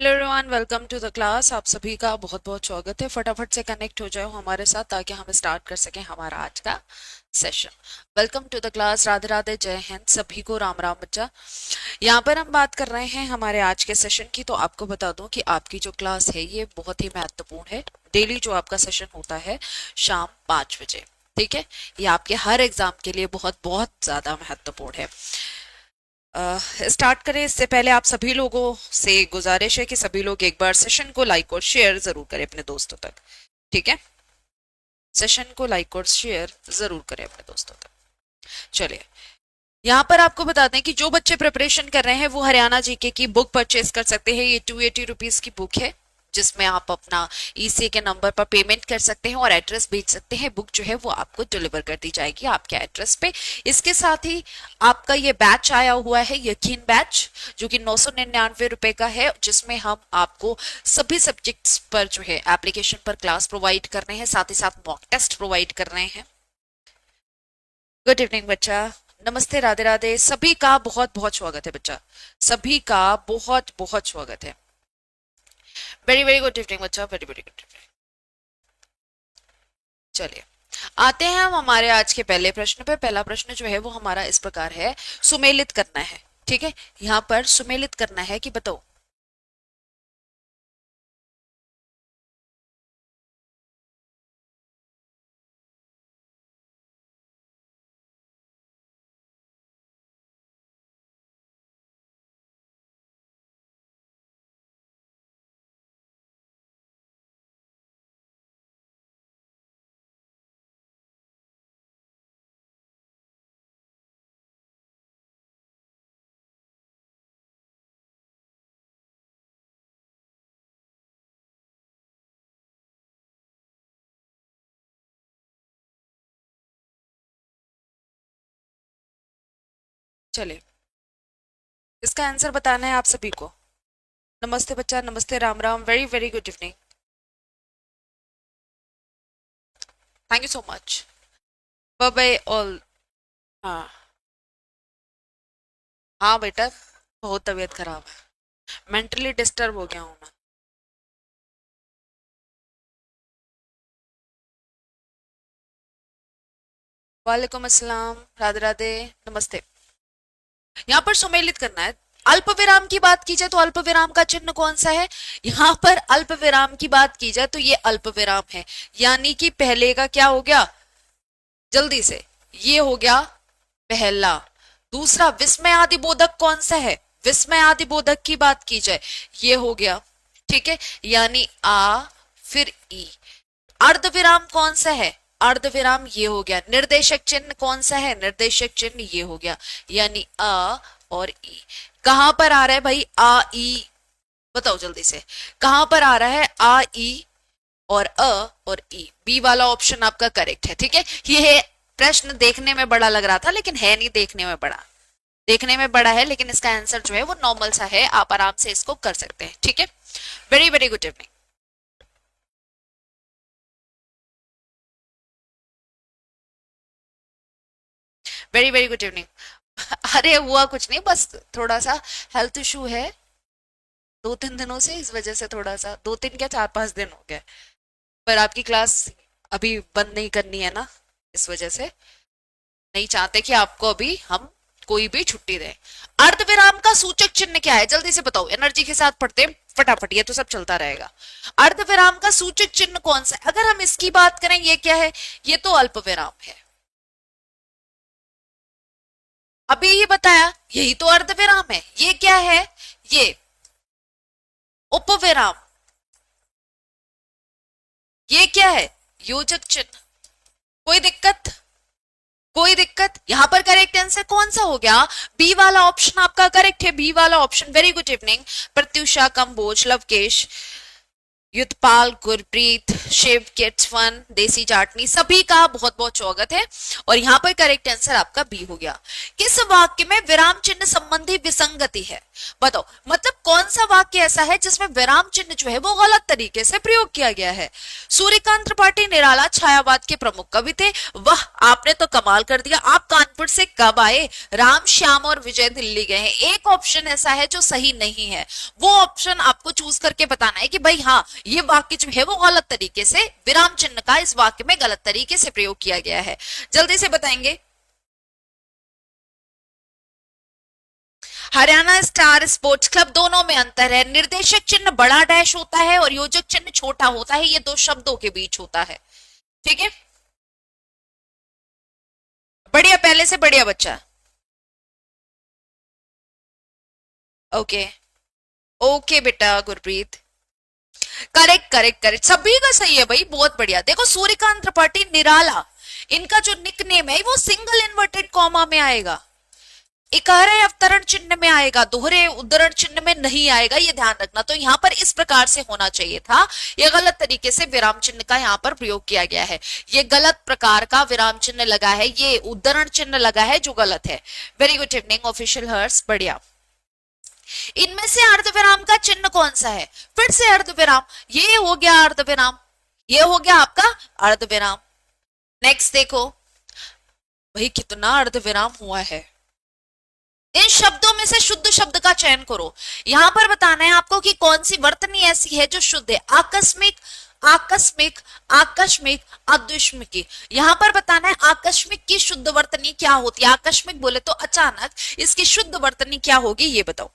Hello everyone, welcome to the class. आप सभी का बहुत बहुत स्वागत है। फटाफट से कनेक्ट हो जाओ हमारे साथ ताकि हम स्टार्ट कर सकें हमारा आज का session. Welcome to the class. Radhe Radhe, जय हिंद, सभी को राम राम बच्चा। यहाँ पर हम बात कर रहे हैं हमारे आज के सेशन की। तो आपको बता दूं कि आपकी जो क्लास है ये बहुत ही महत्वपूर्ण है। डेली जो आपका सेशन होता है शाम 5 बजे, ठीक है। ये आपके हर एग्जाम के लिए बहुत बहुत ज्यादा महत्वपूर्ण है। स्टार्ट करें इससे पहले आप सभी लोगों से गुजारिश है कि सभी लोग एक बार सेशन को लाइक और शेयर जरूर करें अपने दोस्तों तक, ठीक है। सेशन को लाइक और शेयर जरूर करें अपने दोस्तों तक। चलिए, यहाँ पर आपको बता दें कि जो बच्चे प्रिपरेशन कर रहे हैं वो हरियाणा जीके की बुक परचेज कर सकते हैं। ये 280 रुपीज की बुक है जिसमें आप अपना ईसी के नंबर पर पेमेंट कर सकते हैं और एड्रेस भेज सकते हैं। बुक जो है वो आपको डिलीवर कर दी जाएगी आपके एड्रेस पे। इसके साथ ही आपका ये बैच आया हुआ है, यकीन बैच, जो कि 999 रुपए का है, जिसमें हम आपको सभी सब्जेक्ट्स पर जो है एप्लीकेशन पर क्लास प्रोवाइड कर रहे हैं, साथ ही साथ मॉक टेस्ट प्रोवाइड कर रहे हैं। गुड इवनिंग बच्चा, नमस्ते, राधे राधे, सभी का बहुत बहुत स्वागत है बच्चा, सभी का बहुत बहुत स्वागत है। वेरी वेरी गुड इवनिंग बच्चा, वेरी वेरी गुड इवनिंग। चलिए, आते हैं हम हमारे आज के पहले प्रश्न पे। पहला प्रश्न जो है वो हमारा इस प्रकार है, सुमेलित करना है, ठीक है। यहाँ पर सुमेलित करना है कि बताओ। चलिए, इसका आंसर बताना है आप सभी को। नमस्ते बच्चा, नमस्ते, Ram Ram, very very good evening, thank you so much, bye bye all. हाँ हाँ बेटा, बहुत तबीयत खराब है, मेंटली डिस्टर्ब हो गया हूँ मैं। वालेकुम अस्सलाम, राधे राधे, नमस्ते। यहाँ पर सुमेलित करना है। अल्प विराम की बात की जाए तो अल्प विराम का चिन्ह कौन सा है? यहाँ पर अल्प विराम की बात की जाए तो ये अल्प विराम है, यानी कि पहले का क्या हो गया, जल्दी से, ये हो गया पहला। दूसरा विस्मय आदि बोधक कौन सा है? विस्मय आदि बोधक की बात की जाए, ये हो गया, ठीक है, यानी आ फिर ई। अर्ध विराम कौन सा है? अर्ध विराम ये हो गया। निर्देशक चिन्ह कौन सा है? निर्देशक चिन्ह ये हो गया, यानी अ और ई। कहां पर आ रहा है भाई आ ई? बताओ जल्दी से, कहां पर आ रहा है आ ई और अ और ई? बी वाला ऑप्शन आपका करेक्ट है, ठीक है। ये प्रश्न देखने में बड़ा लग रहा था लेकिन है नहीं देखने में बड़ा, देखने में बड़ा है लेकिन इसका आंसर जो है वो नॉर्मल सा है, आप आराम से इसको कर सकते हैं, ठीक है। Very very good evening. Very very good evening. अरे हुआ कुछ नहीं, बस थोड़ा सा हेल्थ इशू है 2-3 दिनों से, इस वजह से थोड़ा सा, 2-3 क्या 4-5 दिन हो गए। पर आपकी क्लास अभी बंद नहीं करनी है ना, इस वजह से नहीं चाहते कि आपको अभी हम कोई भी छुट्टी दें। अर्धविराम का सूचक चिन्ह क्या है? जल्दी से बताओ, एनर्जी के साथ पढ़ते हैं फटाफट, ये तो सब चलता रहेगा। अर्धविराम का सूचक चिन्ह कौन सा है? अगर हम इसकी बात करें, ये क्या है? ये तो अल्प विराम है। अभी ये बताया, यही तो अर्धविराम है। ये क्या है? ये उपविराम। ये क्या है? योजक चिन्ह। कोई दिक्कत? कोई दिक्कत? यहां पर करेक्ट आंसर कौन सा हो गया? बी वाला ऑप्शन आपका करेक्ट है, बी वाला option. Very good evening Pratyusha, Kamboj, Lovekesh, Yudhpal, Gurpreet, Shiv, kids fun, Desi Chatni, सभी का बहुत बहुत स्वागत है। और यहाँ पर करेक्ट आंसर आपका बी हो गया। किस वाक्य में विराम चिन्ह संबंधी विसंगति है? बताओ, मतलब कौन सा वाक्य ऐसा है जिसमें विराम चिन्ह जो है वो गलत तरीके से प्रयोग किया गया है? सूर्यकांत त्रिपाठी निराला छायावाद के प्रमुख कवि थे। वाह, आपने तो कमाल कर दिया। आप कानपुर से कब आए? राम, श्याम और विजय दिल्ली गए हैं। एक ऑप्शन ऐसा है जो सही नहीं है, वो ऑप्शन आपको चूज करके बताना है कि भाई हाँ, ये वाक्य जो है वो गलत तरीके से, विराम चिन्ह का इस वाक्य में गलत तरीके से प्रयोग किया गया है। जल्दी से बताएंगे। हरियाणा स्टार स्पोर्ट्स क्लब, दोनों में अंतर है। निर्देशक चिन्ह बड़ा डैश होता है और योजक चिन्ह छोटा होता है, ये दो शब्दों के बीच होता है। ठीक है, बढ़िया, पहले से बढ़िया बच्चा। ओके, ओके बेटा गुरप्रीत, करेक्ट करेक्ट करेक्ट, सभी का सही है भाई, बहुत बढ़िया। देखो, सूर्यकांत त्रिपाठी निराला, इनका जो निकनेम है वो सिंगल इन्वर्टेड कॉमा में आएगा, इकारे अवतरण चिन्ह में आएगा, दोहरे उद्धरण चिन्ह में नहीं आएगा, ये ध्यान रखना। तो यहाँ पर इस प्रकार से होना चाहिए था, ये गलत तरीके से विराम चिन्ह का यहाँ पर प्रयोग किया गया है। ये गलत प्रकार का विराम चिन्ह लगा है, ये उद्धरण चिन्ह लगा है जो गलत है। वेरी गुड इवनिंग ऑफिशियल हर्ष, बढ़िया। इनमें से अर्धविराम का चिन्ह कौन सा है? फिर से अर्धविराम, ये हो गया अर्धविराम, ये हो गया आपका अर्धविराम। नेक्स्ट देखो भाई, कितना अर्धविराम हुआ है। इन शब्दों में से शुद्ध शब्द का चयन करो। यहां पर बताना है आपको कि कौन सी वर्तनी ऐसी है जो शुद्ध है। आकस्मिक, आकस्मिक, आकस्मिक, अद्विस्मिकी। यहां पर बताना है आकस्मिक की शुद्ध वर्तनी क्या होती है। आकस्मिक बोले तो अचानक, इसकी शुद्ध वर्तनी क्या होगी ये बताओ।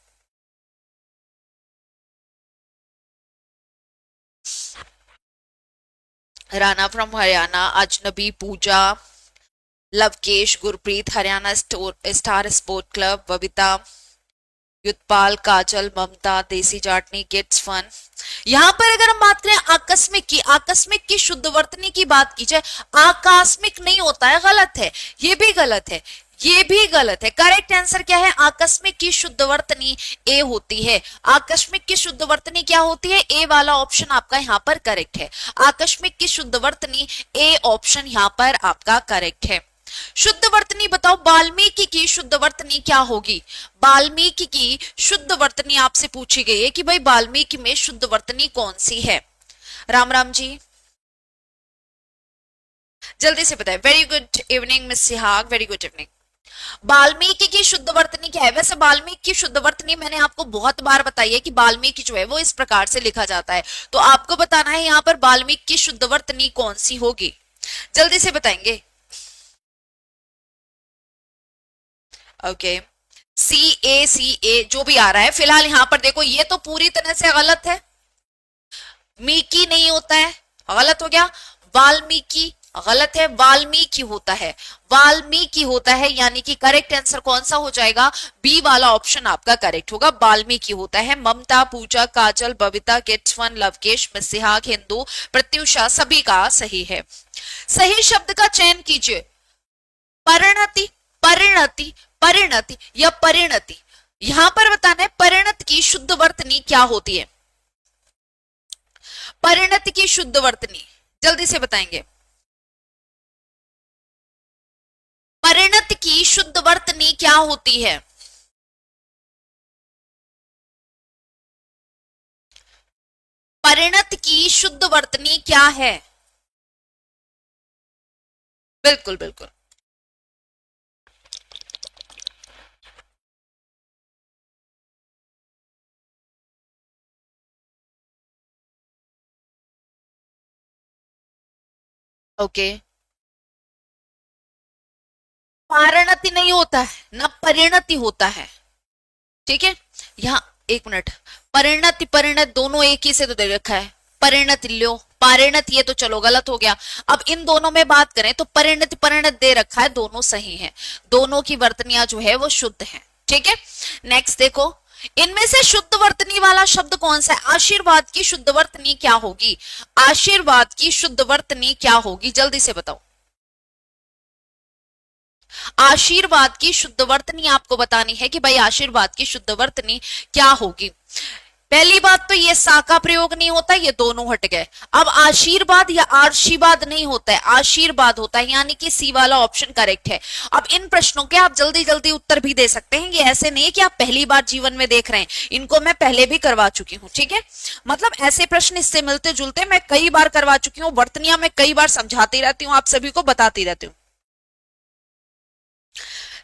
Rana from Haryana, Ajnabi, Pooja, Lovekesh, Gurpreet, Haryana star sport club, Babita, Yudhpal, Kajal, Mamta, Desi Chatni, kids fun. यहां पर अगर हम बात करें आकस्मिक की, आकस्मिक की शुद्ध वर्तनी की बात की जाए, आकस्मिक नहीं होता है, गलत है, ये भी गलत है, ये भी गलत है। करेक्ट आंसर क्या है? आकस्मिक की शुद्ध वर्तनी ए होती है। आकस्मिक की शुद्ध वर्तनी क्या होती है? ए वाला ऑप्शन आपका यहाँ पर करेक्ट है। आकस्मिक की शुद्ध वर्तनी ए ऑप्शन यहाँ पर आपका करेक्ट है। शुद्ध वर्तनी बताओ, वाल्मीकि की शुद्ध वर्तनी क्या होगी? वाल्मीकि की शुद्ध वर्तनी आपसे पूछी गई है कि भाई वाल्मीकि में शुद्ध वर्तनी कौन सी है? राम राम जी, जल्दी से बताएं। Very good evening miss Sihag, very good evening. Valmiki की शुद्ध वर्तनी क्या है? वैसे वाल्मीकि की शुद्ध वर्तनी मैंने आपको बहुत बार बताई है कि वाल्मीकि जो है वो इस प्रकार से लिखा जाता है, तो आपको बताना है यहाँ पर वाल्मीकि की शुद्ध वर्तनी कौन सी होगी, जल्दी से बताएंगे। ओके, सी ए जो भी आ रहा है फिलहाल यहाँ पर देखो, ये तो पूरी तरह से गलत है। मीकी नहीं होता है, गलत हो गया। वाल्मीकि गलत है, वाल्मीकि होता है, वाल्मीकि होता है, यानी कि करेक्ट आंसर कौन सा हो जाएगा? बी वाला ऑप्शन आपका करेक्ट होगा, वाल्मीकि होता है। ममता, पूजा, काजल, बबीता, किट्सवन, लवकेश, मिसिहाक, हिंदू, प्रत्युषा, सभी का सही है। सही शब्द का चयन कीजिए। परिणति, परिणति, परिणति या परिणति। यहां पर बताना है परिणत की शुद्ध वर्तनी क्या होती है। परिणत की शुद्ध वर्तनी जल्दी से बताएंगे। परिणत की शुद्ध वर्तनी क्या होती है? परिणत की शुद्ध वर्तनी क्या है? बिल्कुल बिल्कुल, ओके। पारणति नहीं होता है ना, परिणति होता है। ठीक है, यहाँ एक मिनट, परिणति परिणत दोनों एक ही से तो दे रखा है। परिणत लो, पारिणत ये तो चलो गलत हो गया। अब इन दोनों में बात करें तो परिणत परिणत दे रखा है, दोनों सही है, दोनों की वर्तनियां जो है वो शुद्ध है। ठीक है, नेक्स्ट देखो, इनमें से शुद्ध वर्तनी वाला शब्द कौन सा है? आशीर्वाद की शुद्ध वर्तनी क्या होगी? आशीर्वाद की शुद्ध वर्तनी क्या होगी, जल्दी से बताओ। आशीर्वाद की शुद्ध वर्तनी आपको बतानी है कि भाई आशीर्वाद की शुद्ध वर्तनी क्या होगी। पहली बात तो ये सा का प्रयोग नहीं होता, ये दोनों हट गए। अब आशीर्वाद या आशीर्वाद नहीं होता है, आशीर्वाद होता है, यानी कि सी वाला ऑप्शन करेक्ट है। अब इन प्रश्नों के आप जल्दी जल्दी उत्तर भी दे सकते हैं, ये ऐसे नहीं है कि आप पहली बार जीवन में देख रहे हैं, इनको मैं पहले भी करवा चुकी हूँ, ठीक है। मतलब ऐसे प्रश्न इससे मिलते जुलते मैं कई बार करवा चुकी हूँ, वर्तनियां मैं कई बार समझाती रहती हूँ, आप सभी को बताती रहती हूँ।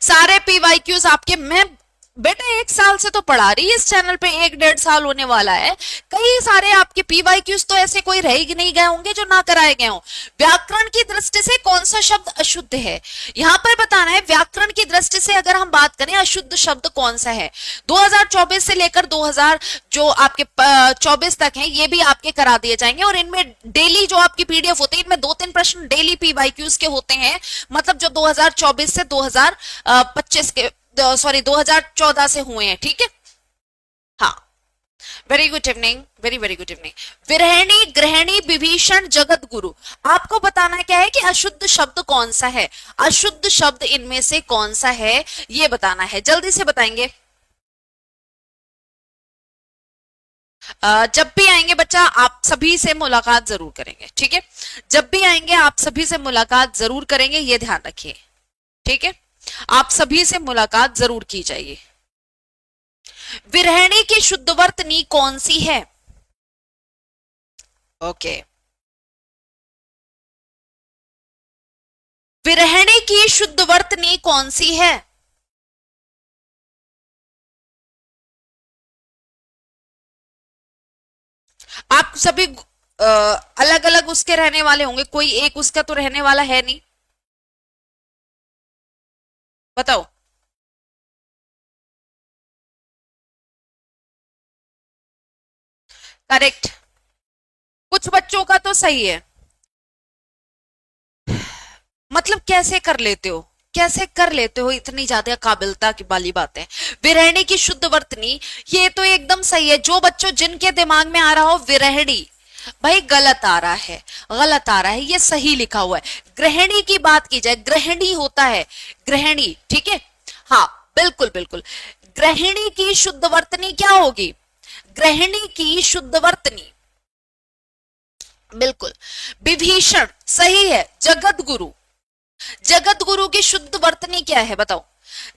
सारे पीवाईक्यूज आपके मैं बेटा 1 साल से तो पढ़ा रही है इस चैनल पे, 1 डेढ़ साल होने वाला है। कई सारे आपके पीवाईक्यूज तो ऐसे कोई रह ही नहीं गए होंगे जो ना कराए गए हों। व्याकरण की दृष्टि से कौन सा शब्द अशुद्ध है, यहां पर बताना है। व्याकरण की दृष्टि से अगर हम बात करें अशुद्ध शब्द कौन सा है, 2024 से लेकर 2000 जो आपके 24 तक है, ये भी आपके करा दिए जाएंगे। और इनमें डेली जो आपकी पीडीएफ होती है, इनमें 2-3 प्रश्न डेली पीवाईक्यूज के होते हैं, मतलब जो 2024 से 2025 के सॉरी 2014 से हुए हैं, ठीक है। हाँ, very good evening, very very good evening. विरहिणी, गृहिणी, विभीषण, जगत गुरु, आपको बताना क्या है कि अशुद्ध शब्द कौन सा है, अशुद्ध शब्द इनमें से कौन सा है ये बताना है, जल्दी से बताएंगे। जब भी आएंगे बच्चा आप सभी से मुलाकात जरूर करेंगे, ठीक है। जब भी आएंगे आप सभी से मुलाकात जरूर करेंगे, ये ध्यान रखिए, ठीक है। आप सभी से मुलाकात जरूर की जाइए। विरहिणी की शुद्धवर्तनी कौन सी है? ओके, विरहिणी की शुद्धवर्तनी कौन सी है? आप सभी अलग अलग उसके रहने वाले होंगे, कोई एक उसका तो रहने वाला है नहीं, बताओ। करेक्ट, कुछ बच्चों का तो सही है। मतलब कैसे कर लेते हो, कैसे कर लेते हो, इतनी ज्यादा काबिलता की वाली बातें। विरहिणी की शुद्ध वर्तनी, ये तो एकदम सही है। जो बच्चों जिनके दिमाग में आ रहा हो विरहिणी, भाई गलत आ रहा है, गलत आ रहा है, ये सही लिखा हुआ है। गृहिणी की बात की जाए, गृहिणी होता है, गृहिणी, ठीक है। हाँ बिल्कुल बिल्कुल, गृहिणी की शुद्ध वर्तनी क्या होगी? गृहिणी की शुद्ध वर्तनी, बिल्कुल। विभीषण सही है। जगत गुरु, जगत गुरु की शुद्ध वर्तनी क्या है बताओ,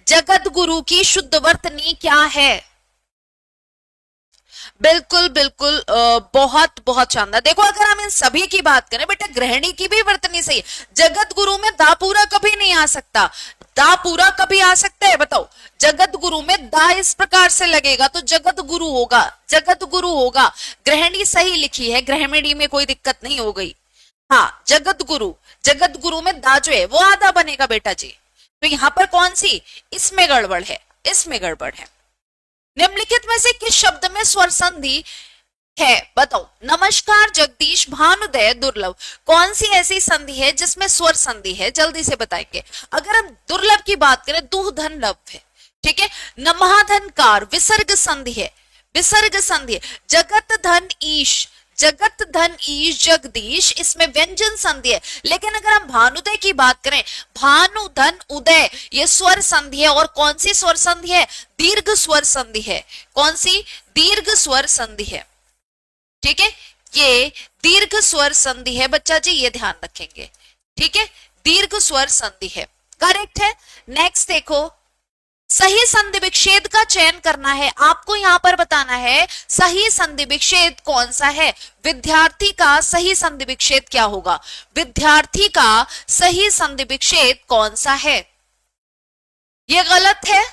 जगत गुरु की शुद्ध वर्तनी क्या है? बिल्कुल बिल्कुल, बहुत बहुत शानदार। देखो अगर हम इन सभी की बात करें बेटा, गृहिणी की भी वर्तनी सही है। जगत गुरु में दा पूरा कभी नहीं आ सकता, दा पूरा कभी आ सकता है बताओ? जगत गुरु में दा इस प्रकार से लगेगा तो जगत गुरु होगा, जगत गुरु होगा। गृहिणी सही लिखी है, गृहिणी में कोई दिक्कत नहीं हो गई। हाँ जगत गुरु, जगत गुरु में दा जो है वो आधा बनेगा बेटा जी। तो यहां पर कौन सी, इसमें गड़बड़ है, इसमें गड़बड़ है। निम्नलिखित में से किस शब्द में स्वर संधि है बताओ? नमस्कार, जगदीश, भानुदय, दुर्लभ, कौन सी ऐसी संधि है जिसमें स्वर संधि है, जल्दी से बताएंगे। अगर हम दुर्लभ की बात करें, दुह धन लभ है, ठीक है। नमहाधनकार विसर्ग संधि है, विसर्ग संधि है। जगत धन ईश, जगत धन ईश जगदीश, इसमें व्यंजन संधि है। लेकिन अगर हम भानुदय की बात करें, भानु धन उदय, ये स्वर संधि है। और कौन सी स्वर संधि है? दीर्घ स्वर संधि है। कौन सी? दीर्घ स्वर संधि है, ठीक है। ये दीर्घ स्वर संधि है बच्चा जी, ये ध्यान रखेंगे, ठीक है। दीर्घ स्वर संधि है, करेक्ट है। नेक्स्ट देखो, सही संधि विच्छेद का चयन करना है, आपको यहां पर बताना है सही संधि विच्छेद कौन सा है। विद्यार्थी का सही संधि विच्छेद क्या होगा? विद्यार्थी का सही संधि विच्छेद कौन सा है? ये गलत है।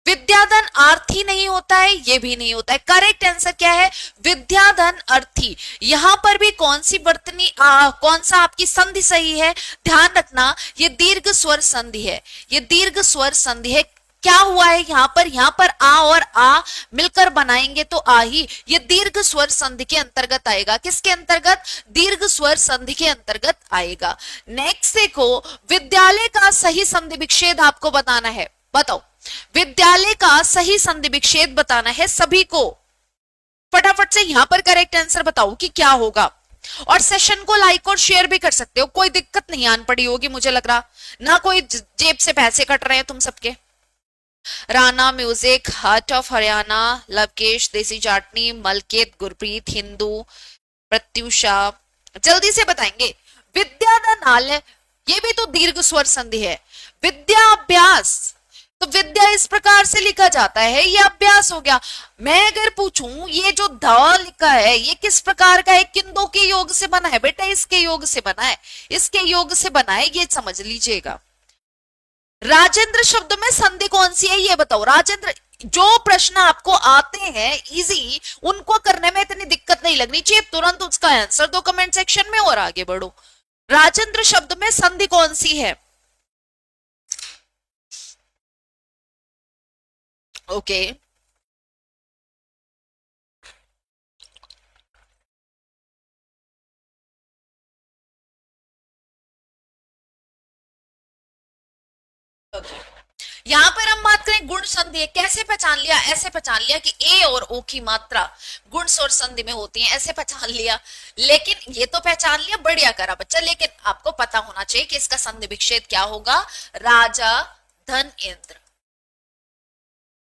विद्याधन आर्थी नहीं होता है, ये भी नहीं होता है। करेक्ट आंसर क्या है? विद्याधन अर्थी। यहां पर भी कौन सी वर्तनी कौन सा आपकी संधि सही है? ध्यान रखना, ये दीर्घ स्वर संधि है, ये दीर्घ स्वर संधि है। क्या हुआ है यहाँ पर? यहाँ पर आ और आ मिलकर बनाएंगे तो आ ही, ये दीर्घ स्वर संधि के अंतर्गत आएगा। किसके अंतर्गत? दीर्घ स्वर संधि के अंतर्गत आएगा। नेक्स्ट देखो, विद्यालय का सही संधि विच्छेद आपको बताना है, बताओ। विद्यालय का सही संधि विच्छेद बताना है सभी को। फटाफट से यहां पर करेक्ट आंसर बताओ कि क्या होगा। और सेशन को लाइक और शेयर भी कर सकते हो, कोई दिक्कत नहीं आन पड़ी होगी मुझे लग रहा, ना कोई जेब से पैसे कट रहे हैं तुम सबके। Rana music, heart of Haryana, Lavkesh, देसी चाटनी, मलकेत, गुरप्रीत, हिंदू, प्रत्युषा। जल्दी से बताएंगे। विद्यादानाल, ये भी तो दीर्घ स्वर संधि है। विद्या अभ्यास, तो विद्या इस प्रकार से लिखा जाता है, ये अभ्यास हो गया। मैं अगर पूछूं ये जो ध लिखा है ये किस प्रकार का है, किन दो के योग से बना है, बेटा इसके योग से बना है, इसके योग से बना है, ये समझ लीजिएगा। राजेंद्र शब्द में संधि कौन सी है ये बताओ। राजेंद्र, जो प्रश्न आपको आते हैं इजी, उनको करने में इतनी दिक्कत नहीं लगनी चाहिए, तुरंत उसका आंसर दो कमेंट सेक्शन में और आगे बढ़ो। राजेंद्र शब्द में संधि कौन सी है? ओके, यहां पर हम बात करें गुण संधि, कैसे पहचान लिया? ऐसे पहचान लिया कि ए और ओ की मात्रा गुण स्वर संधि में होती है, ऐसे पहचान लिया। लेकिन ये तो पहचान लिया, बढ़िया करा बच्चा, लेकिन आपको पता होना चाहिए कि इसका संधि विच्छेद क्या होगा। राजा धन इंद्र,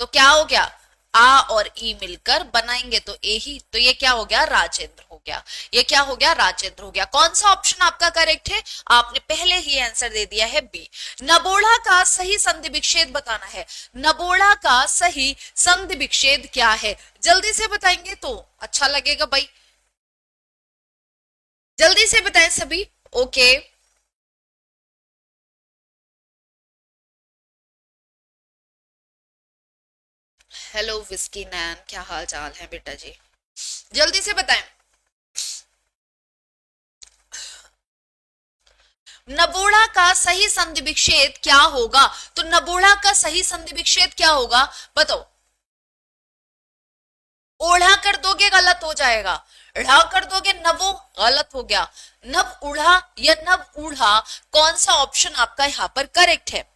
तो क्या हो गया, आ और ई मिलकर बनाएंगे तो ए ही, तो ये क्या हो गया, राजेंद्र हो गया। ये क्या हो गया, राजेंद्र हो गया। कौन सा ऑप्शन आपका करेक्ट है? आपने पहले ही आंसर दे दिया है बी। नबोड़ा का सही संधि विच्छेद बताना है। नबोड़ा का सही संधि विच्छेद क्या है? जल्दी से बताएंगे तो अच्छा लगेगा भाई, जल्दी से बताएं सभी। ओके, हेलो विस्की नैन, क्या हाल चाल है बेटा जी, जल्दी से बताएं। नबोड़ा का सही संधि विच्छेद क्या होगा? तो नबोड़ा का सही संधि विच्छेद क्या होगा बताओ। ओढ़ा कर दोगे गलत हो जाएगा, ढ़ा कर दोगे नवो गलत हो गया, नव उड़ा या नव उड़ा, कौन सा ऑप्शन आपका यहाँ पर करेक्ट है?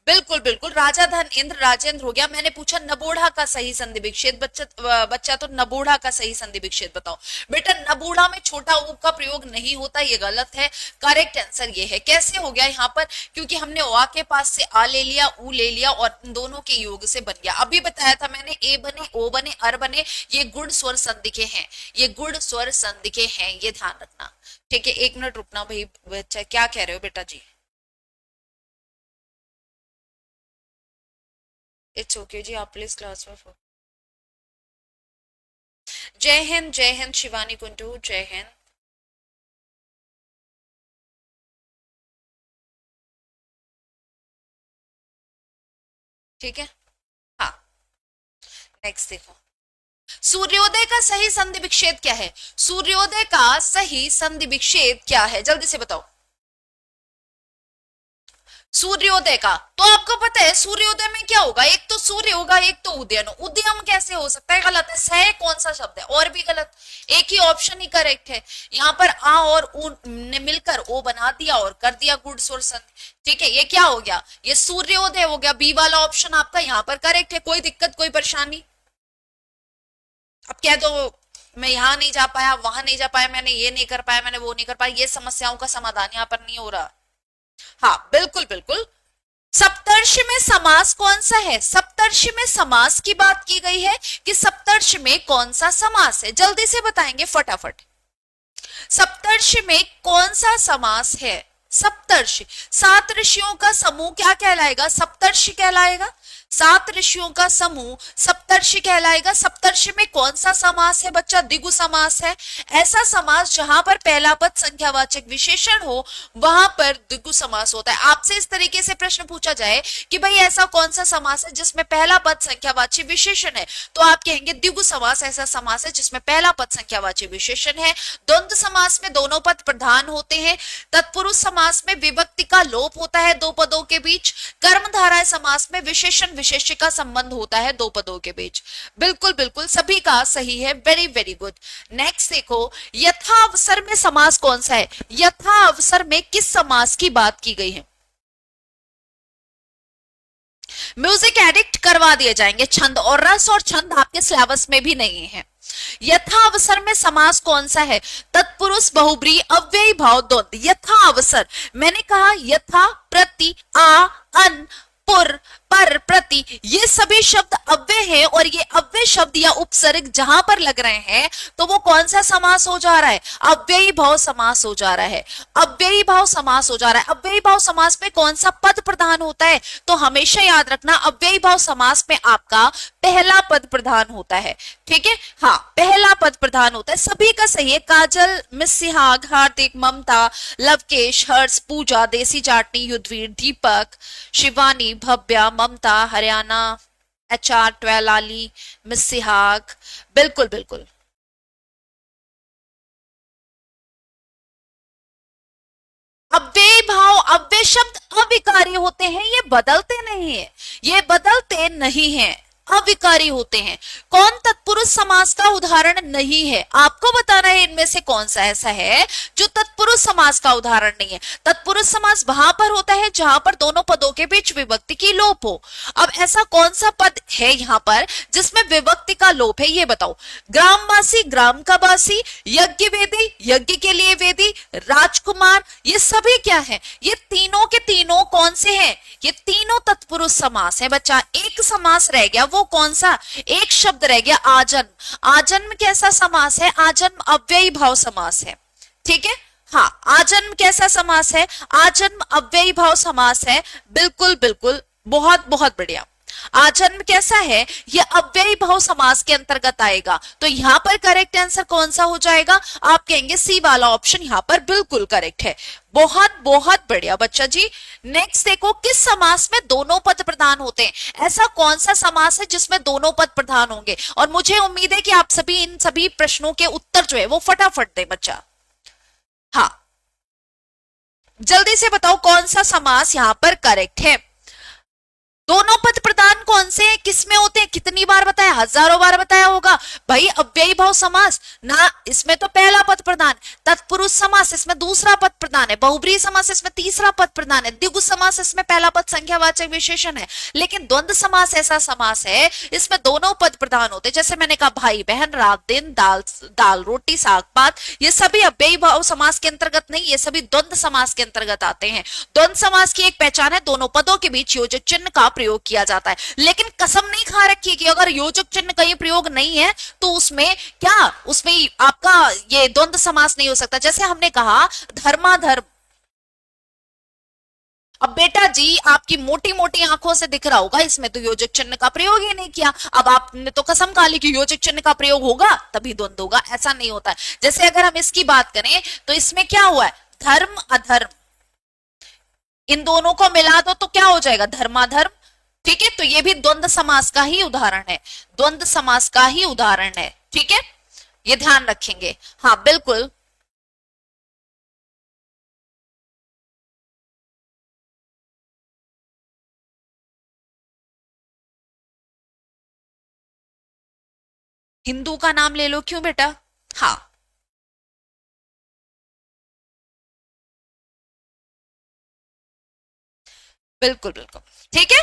बिल्कुल बिल्कुल, राजा धन इंद्र राजेंद्र हो गया। मैंने पूछा नबोढ़ा का सही संधि विच्छेद, बच्चा तो नबोढ़ा का सही संधि विच्छेद बताओ। बेटा नबोढ़ा में छोटा ऊ का प्रयोग नहीं होता, ये गलत है। करेक्ट आंसर ये है। कैसे हो गया यहाँ पर? क्योंकि हमने आ के पास से आ ले लिया, ऊ ले लिया और दोनों के योग से बन गया। अभी बताया था मैंने, ए बने, ओ बने, अर बने, ये गुण स्वर संधि के हैं, ये गुण स्वर संधि के हैं, ये ध्यान रखना। ठीक है, एक मिनट रुकना भाई। बच्चा क्या कह रहे हो बेटा जी? इट्स ओके जी, आप प्लीज क्लास में। जय हिंद शिवानी कुंटू, जय हिंद। ठीक है, हाँ, नेक्स्ट देखो। सूर्योदय का सही संधि विच्छेद क्या है? सूर्योदय का सही संधि विच्छेद क्या है? जल्दी से बताओ। सूर्योदय का, तो आपको पता है सूर्योदय में क्या होगा, एक तो सूर्य होगा, एक तो उदयन। उदयम कैसे हो सकता है? गलत है। सह कौन सा शब्द है? और भी गलत, एक ही ऑप्शन ही करेक्ट है। यहाँ पर आ और उ ने मिलकर ओ बना दिया और कर दिया गुड स्वर संधि। ठीक है, ये क्या हो गया? ये सूर्योदय हो गया। बी वाला ऑप्शन आपका यहाँ पर करेक्ट है। कोई दिक्कत, कोई परेशानी? अब कह दो मैं यहाँ नहीं जा पाया, वहां नहीं जा पाया, मैंने ये नहीं कर पाया, मैंने वो नहीं कर पाया, ये समस्याओं का समाधान यहाँ पर नहीं हो रहा। हाँ बिल्कुल बिल्कुल। सप्तर्षि में समास कौन सा है? सप्तर्षि में समास की बात की गई है कि सप्तर्षि में कौन सा समास है? जल्दी से बताएंगे फटाफट। सप्तर्षि में कौन सा समास है? सप्तर्षि, सात ऋषियों का समूह क्या कहलाएगा? सप्तर्षि कहलाएगा। सात ऋषियों का समूह सप्तर्षि कहलाएगा। सप्तर्षि में कौन सा समास है बच्चा? द्विगु समास है। ऐसा समास जहां पर पहला पद संख्यावाचक विशेषण हो वहां पर द्विगु समास होता है। आपसे इस तरीके से प्रश्न पूछा जाए कि भाई ऐसा कौन सा समास है जिसमें पहला पद संख्यावाची विशेषण है, तो आप कहेंगे द्विगु समास ऐसा समास है जिसमें पहला पद संख्यावाची विशेषण है। द्वंद्व समास में दोनों पद प्रधान होते हैं। तत्पुरुष समास में विभक्ति का लोप होता है दो पदों के बीच। कर्मधारय समास में विशेषण विशेष्य का संबंध होता है दो पदों के बीच। बिल्कुल बिल्कुल, सभी का सही है। Very very good. नेक्स्ट देखो, यथावसर में समास कौन सा है? यथावसर में किस समास की बात की गई है? म्यूजिक एडिक्ट करवा दिए जाएंगे। छंद और रस और छंद आपके सिलेबस में भी नहीं है। यथावसर में समास कौन सा है? तत्पुरुष बहुब्री अव्ययी भाव द्वंद्व। यथावसर, मैंने कहा यथा प्रति आ अन पुर, पर, प्रति, ये सभी शब्द अव्यय हैं और ये अव्यय शब्द या उपसर्ग जहां पर लग रहे हैं तो वो कौन सा समास हो जा रहा है? अव्ययी भाव समास हो जा रहा है। अव्ययी भाव समास हो जा रहा है। अव्ययी भाव समास में कौन सा पद प्रधान होता है? तो हमेशा याद रखना अव्ययी भाव समास में आपका पहला पद प्रधान होता है। ठीक है, हाँ, पहला पद प्रधान होता है। सभी का सही है। काजल, मिस सिहाग, हार्दिक, ममता, लवकेश, हर्ष, पूजा, देसी चाटनी, युद्धवीर, दीपक, शिवानी, भव्या, ममता, हरियाणा, HR, 12 आली, मिस सिहाग, बिल्कुल बिल्कुल। अव्यय भाव, अव्यय शब्द अविकारी होते हैं, ये बदलते नहीं है, ये बदलते नहीं है, अविकारी होते हैं। कौन तत्पुरुष समास का उदाहरण नहीं है? आपको बताना है इनमें से कौन सा ऐसा है जो तत्पुरुष समास का उदाहरण नहीं है। तत्पुरुष समास वहां पर होता है जहां पर दोनों पदों के बीच विभक्ति की लोप हो। अब ऐसा कौन सा पद है यहाँ पर जिसमें विभक्ति का लोप है? ये बताओ। ग्रामवासी, ग्राम का वासी, यज्ञ वेदी, यज्ञ के लिए वेदी, राजकुमार, ये सभी क्या है? ये तीनों के तीनों कौन से हैं? ये तीनों तत्पुरुष समास है बच्चा। एक समास रह गया, वो कौन सा? एक शब्द रह गया, आजन्म। आजन्म कैसा समास है? आजन्म अव्ययी भाव समास है। ठीक है, हाँ, आजन्म कैसा समास है? आजन्म अव्ययी भाव समास है। बिल्कुल बिल्कुल, बहुत बहुत बढ़िया। आजन्म कैसा है? यह अव्ययी भाव समास के अंतर्गत आएगा। तो यहां पर करेक्ट आंसर कौन सा हो जाएगा? आप कहेंगे सी वाला ऑप्शन यहां पर बिल्कुल करेक्ट है। बहुत बहुत बढ़िया बच्चा जी। नेक्स्ट देखो, किस समास में दोनों पद प्रधान होते हैं? ऐसा कौन सा समास है जिसमें दोनों पद प्रधान होंगे? और मुझे उम्मीद है कि आप सभी इन सभी प्रश्नों के उत्तर जो है वो फटाफट दे बच्चा। हाँ, जल्दी से बताओ कौन सा समास यहां पर करेक्ट है। दोनों पद प्रधान कौन से हैं? किसमें होते हैं? कितनी बार बताया? हजारों बार बताया होगा भाई। अव्ययी भाव समास ना, इसमें तो पहला पद प्रधान। तत्पुरुष समास, इसमें दूसरा पद प्रधान है। बहुब्रीहि समास, इसमें तीसरा पद प्रधान है। द्विगु समास, इसमें पहला पद संख्यावाचक विशेषण है। लेकिन द्वंद्व समास ऐसा समास है इसमें दोनों पद प्रधान होते हैं। जैसे मैंने कहा, भाई बहन, रात दिन, दाल दाल रोटी, साग पात, ये सभी अव्ययी भाव समास के अंतर्गत नहीं, ये सभी द्वंद्व समास के अंतर्गत आते हैं। द्वंद्व समास की एक पहचान है, दोनों पदों के बीच योजक चिन्ह का प्रयोग किया जाता है। लेकिन कसम नहीं खा रखी कि अगर योजक चिन्ह कहीं प्रयोग नहीं है तो उसमें क्या, उसमें आपका ये द्वंद्व समास नहीं हो सकता। जैसे हमने कहा धर्माधर्म। अब बेटा जी, आपकी मोटी मोटी आंखों से दिख रहा होगा इसमें तो योजक चिन्ह का प्रयोग ही नहीं किया। अब आपने तो कसम खा ली कि योजक चिन्ह का प्रयोग होगा तभी द्वंद्व होगा, ऐसा नहीं होता है। जैसे अगर हम इसकी बात करें तो इसमें क्या हुआ है? धर्म अधर्म, इन दोनों को मिला दो तो क्या हो जाएगा? धर्माधर्म। ठीक है, तो ये भी द्वंद्व समास का ही उदाहरण है, द्वंद्व समास का ही उदाहरण है। ठीक है, ये ध्यान रखेंगे। हाँ बिल्कुल। हिंदू का नाम ले लो। क्यों बेटा? हाँ, बिल्कुल बिल्कुल। ठीक है,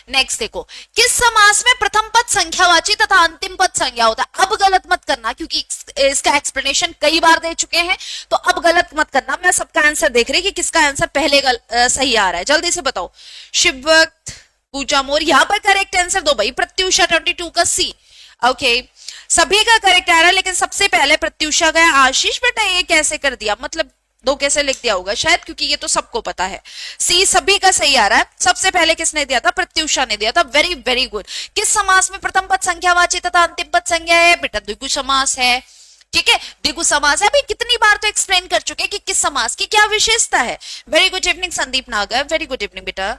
नेक्स्ट देखो, किस समास में प्रथम पद संख्यावाची तथा अंतिम पद संज्ञा होता है? अब गलत मत करना क्योंकि इसका एक्सप्लेनेशन कई बार दे चुके हैं, तो अब गलत मत करना। मैं सबका आंसर देख रही कि किसका आंसर पहले सही आ रहा है। जल्दी से बताओ। शिवभक्त, पूजा मोर, यहाँ पर करेक्ट आंसर दो भाई। प्रत्युषा 22 का सी। ओके, सभी का करेक्ट आ रहा है लेकिन सबसे पहले प्रत्युषा गया। आशीष बेटा ये कैसे कर दिया? मतलब दो कैसे लिख दिया होगा शायद, क्योंकि ये तो सबको पता है। सी सभी का सही आ रहा है। सबसे पहले किसने दिया था? प्रत्युषा ने दिया था। Very very good. किस समास में प्रथम पद संख्यावाची तथा अंतिम पद संज्ञा है? बेटा द्विगु समास है। ठीक है, द्विगु समास है। अभी कितनी बार तो एक्सप्लेन कर चुके कि किस समास की क्या विशेषता है। वेरी गुड इवनिंग संदीप नागर, वेरी गुड इवनिंग बेटा।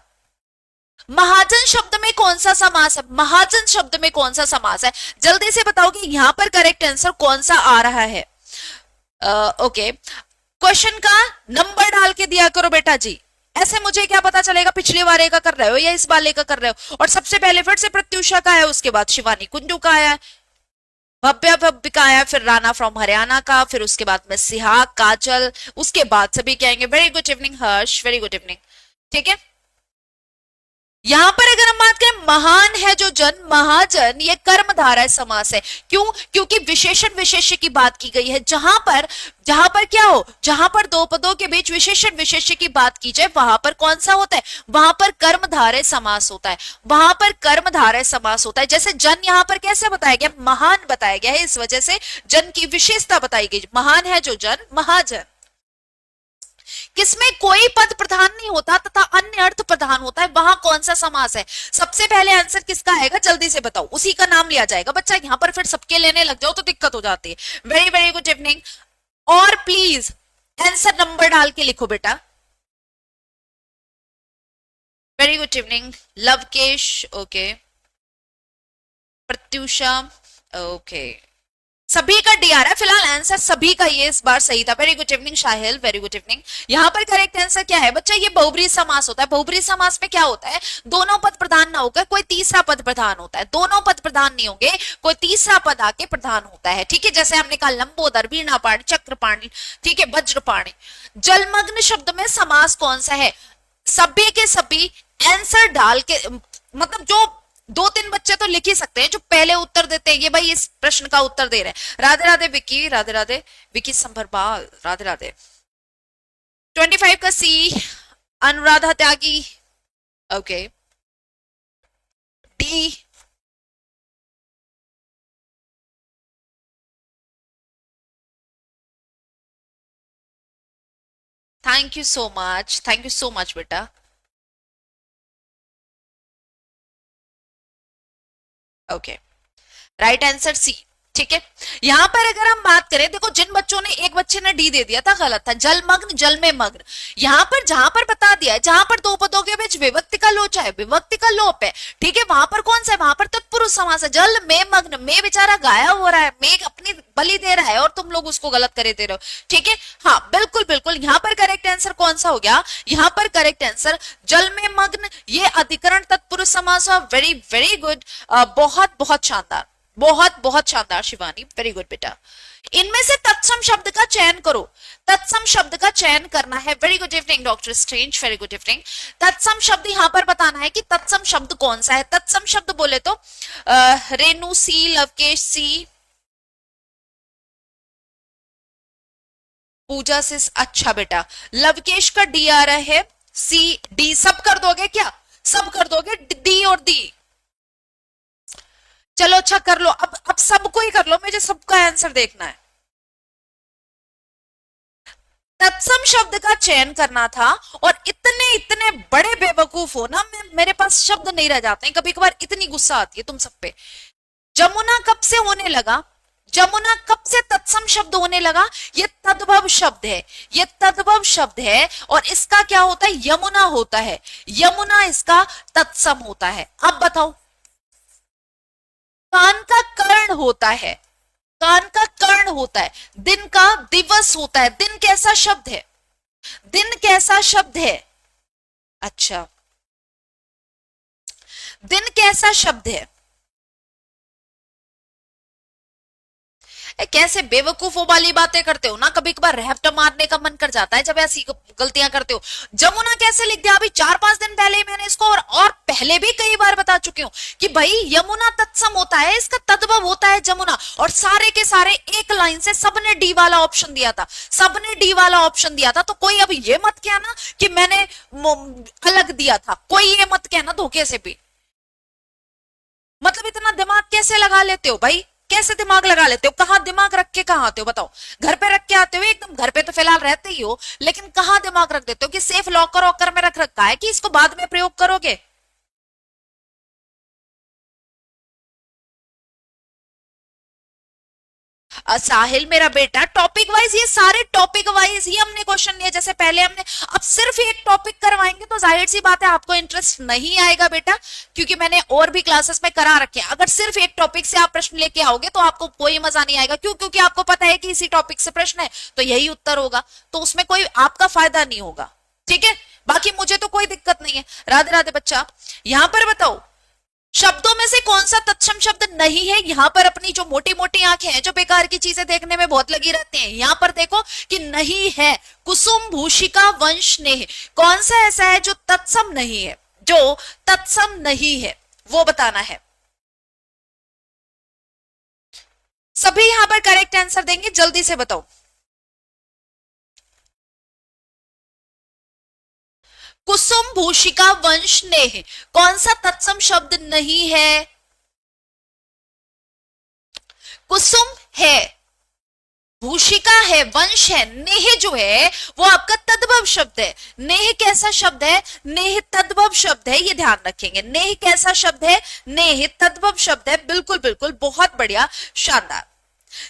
महाजन शब्द में कौन सा समास है? महाजन शब्द में कौन सा समास है? जल्दी से बताओ कि यहां पर करेक्ट आंसर कौन सा आ रहा है। ओके, क्वेश्चन का नंबर डाल के दिया करो बेटा जी। ऐसे मुझे क्या पता चलेगा पिछले वाले का कर रहे हो या इस वाले का कर रहे हो। और सबसे पहले फिर से प्रत्युषा का है, उसके बाद शिवानी कुंजू का आया, भव्या भव्य का आया, फिर राणा फ्रॉम हरियाणा का, फिर उसके बाद में सिहाग, काजल, उसके बाद सभी कहेंगे। वेरी गुड इवनिंग हर्ष, वेरी गुड इवनिंग। ठीक है, यहां पर अगर हम बात के महान है जो जन, महाजन, ये कर्मधारय समास है। क्यों? क्योंकि विशेषण विशेष्य की बात की गई है। जहां पर क्या हो, जहां पर दो पदों के बीच विशेषण विशेष्य की बात की जाए वहां पर कौन सा होता है? वहां पर कर्मधारय समास होता है, वहां पर कर्मधारय समास होता है। जैसे जन यहां पर कैसे बताया गया? महान बताया गया है, इस वजह से जन की विशेषता बताई गई। महान है जो जन, महाजन। किसमें कोई पद प्रधान नहीं होता तथा अन्य अर्थ प्रधान होता है, वहां कौन सा समास है? सबसे पहले आंसर किसका आएगा? जल्दी से बताओ, उसी का नाम लिया जाएगा। बच्चा यहां पर फिर सबके लेने लग जाओ तो दिक्कत हो जाती है। Very very good evening. और प्लीज आंसर नंबर डाल के लिखो बेटा। Very good evening Lavkesh, okay, Pratyusha, okay, सभी का डी आ रहा है। फिलहाल आंसर सभी का ये इस बार सही था। Very good evening Shahil, very good evening. यहाँ पर करेक्ट आंसर क्या है बच्चा? ये बहुब्रीहि समास होता है। बहुब्रीहि समास में क्या होता है? दोनों पद प्रधान ना होकर कोई तीसरा पद प्रधान होता है। दोनों पद प्रधान नहीं होंगे, कोई तीसरा पद आके प्रधान होता है। ठीक है, जैसे हमने कहा लंबोदर, वीणापाणी, चक्रपाणी, ठीक है, वज्रपाणी। जलमग्न शब्द में समास कौन सा है? सभी के सभी आंसर डाल के, मतलब जो दो तीन बच्चे तो लिख ही सकते हैं जो पहले उत्तर देते हैं। ये भाई इस प्रश्न का उत्तर दे रहे हैं। राधे राधे विकी, राधे राधे विकी संभरपाल, राधे राधे। 25 का C, Anuradha Tyagi, okay, D, thank you so much, thank you so much बेटा। Okay, right answer C. ठीक है, यहां पर अगर हम बात करें, देखो जिन बच्चों ने, एक बच्चे ने डी दे दिया था, गलत था। जलमग्न, जल में मग्न। यहां पर जहां पर बता दिया है, जहां पर दो पदों के बीच विभक्ति का लोच है, विभक्ति का लोप है, ठीक है, वहां पर कौन सा है? वहां पर तत्पुरुष समास है। जल में मग्न, में बेचारा गायब हो रहा है, में अपनी बलि दे रहा है और तुम लोग उसको गलत करे दे रहे हो। ठीक है, हाँ बिल्कुल बिल्कुल। यहां पर करेक्ट आंसर कौन सा हो गया? यहां पर करेक्ट आंसर जल में मग्न, ये अधिकरण तत्पुरुष समास। वेरी वेरी गुड, बहुत बहुत शानदार, बहुत बहुत शानदार शिवानी, वेरी गुड बेटा। इनमें से तत्सम शब्द का चयन करो। तत्सम शब्द का चयन करना है। Very good evening doctor strange, very good evening. तत्सम शब्द यहां पर बताना है कि तत्सम शब्द कौन सा है। तत्सम शब्द बोले तो रेणु सी, लवकेश सी, पूजा से, अच्छा बेटा लवकेश का डी आ रहा है, सी डी सब कर दोगे क्या? सब कर दोगे, डी और डी। चलो अच्छा कर लो, अब सबको ही कर लो, मुझे सबका आंसर देखना है। तत्सम शब्द का चयन करना था और इतने इतने बड़े बेवकूफ हो ना, मेरे पास शब्द नहीं रह जाते हैं कभी कभार, इतनी गुस्सा आती है तुम सब पे। जमुना कब से होने लगा? जमुना कब से तत्सम शब्द होने लगा? ये तद्भव शब्द है, ये तद्भव शब्द है और इसका क्या होता है? यमुना होता है। यमुना इसका तत्सम होता है। अब बताओ, कान का कर्ण होता है, कान का कर्ण होता है, दिन का दिवस होता है। दिन कैसा शब्द है? दिन कैसा शब्द है? अच्छा, दिन कैसा शब्द है? कैसे बेवकूफों वाली बातें करते हो ना, कभी कभार रहपटा मारने का मन कर जाता है जब ऐसी गलतियां करते हो। जमुना कैसे लिख दिया? अभी 4-5 दिन पहले ही मैंने इसको और पहले भी कई बार बता चुकी हूं कि भाई यमुना तत्सम होता है, इसका तद्भव होता है जमुना। और सारे के सारे एक लाइन से सबने डी वाला ऑप्शन दिया था, सबने डी वाला ऑप्शन दिया था। तो कोई अब ये मत कहना कि मैंने अलग दिया था, कोई ये मत कहना धोखे से भी। मतलब इतना दिमाग कैसे लगा लेते हो भाई? कैसे दिमाग लगा लेते हो? कहाँ दिमाग रख के कहाँ आते हो बताओ? घर पे रख के आते हो एकदम, घर पे तो फिलहाल रहते ही हो, लेकिन कहाँ दिमाग रख देते हो कि सेफ लॉकर वॉकर में रख रखा है कि इसको बाद में प्रयोग करोगे? साहिल मेरा बेटा, टॉपिक वाइज, ये सारे टॉपिक वाइज ही हमने क्वेश्चन लिए जैसे पहले हमने। अब सिर्फ एक टॉपिक करवाएंगे तो जाहिर सी बात है आपको इंटरेस्ट नहीं आएगा बेटा, क्योंकि मैंने और भी क्लासेस में करा रखे हैं। अगर सिर्फ एक टॉपिक से आप प्रश्न लेके आओगे तो आपको कोई मजा नहीं आएगा। क्यों? क्योंकि आपको पता है कि इसी टॉपिक से प्रश्न है तो यही उत्तर होगा, तो उसमें कोई आपका फायदा नहीं होगा। ठीक है, बाकी मुझे तो कोई दिक्कत नहीं है। राधे राधे बच्चा, यहां पर बताओ शब्दों में से कौन सा तत्सम शब्द नहीं है? यहां पर अपनी जो मोटी मोटी आंखें हैं, जो बेकार की चीजें देखने में बहुत लगी रहती हैं, यहां पर देखो कि नहीं है। कुसुम, भूषिका, वंश, नेह, कौन सा ऐसा है जो तत्सम नहीं है? जो तत्सम नहीं है। वो बताना है। सभी यहां पर करेक्ट आंसर देंगे, जल्दी से बताओ। कुसुम भूषिका वंश नेह, कौन सा तत्सम शब्द नहीं है? कुसुम है, भूषिका है, वंश है, नेह जो है वो आपका तद्भव शब्द है। नेह कैसा शब्द है? नेह तद्भव शब्द है, ये ध्यान रखेंगे। नेह कैसा शब्द है? नेह तद्भव शब्द है। बिल्कुल बिल्कुल, बहुत बढ़िया, शानदार।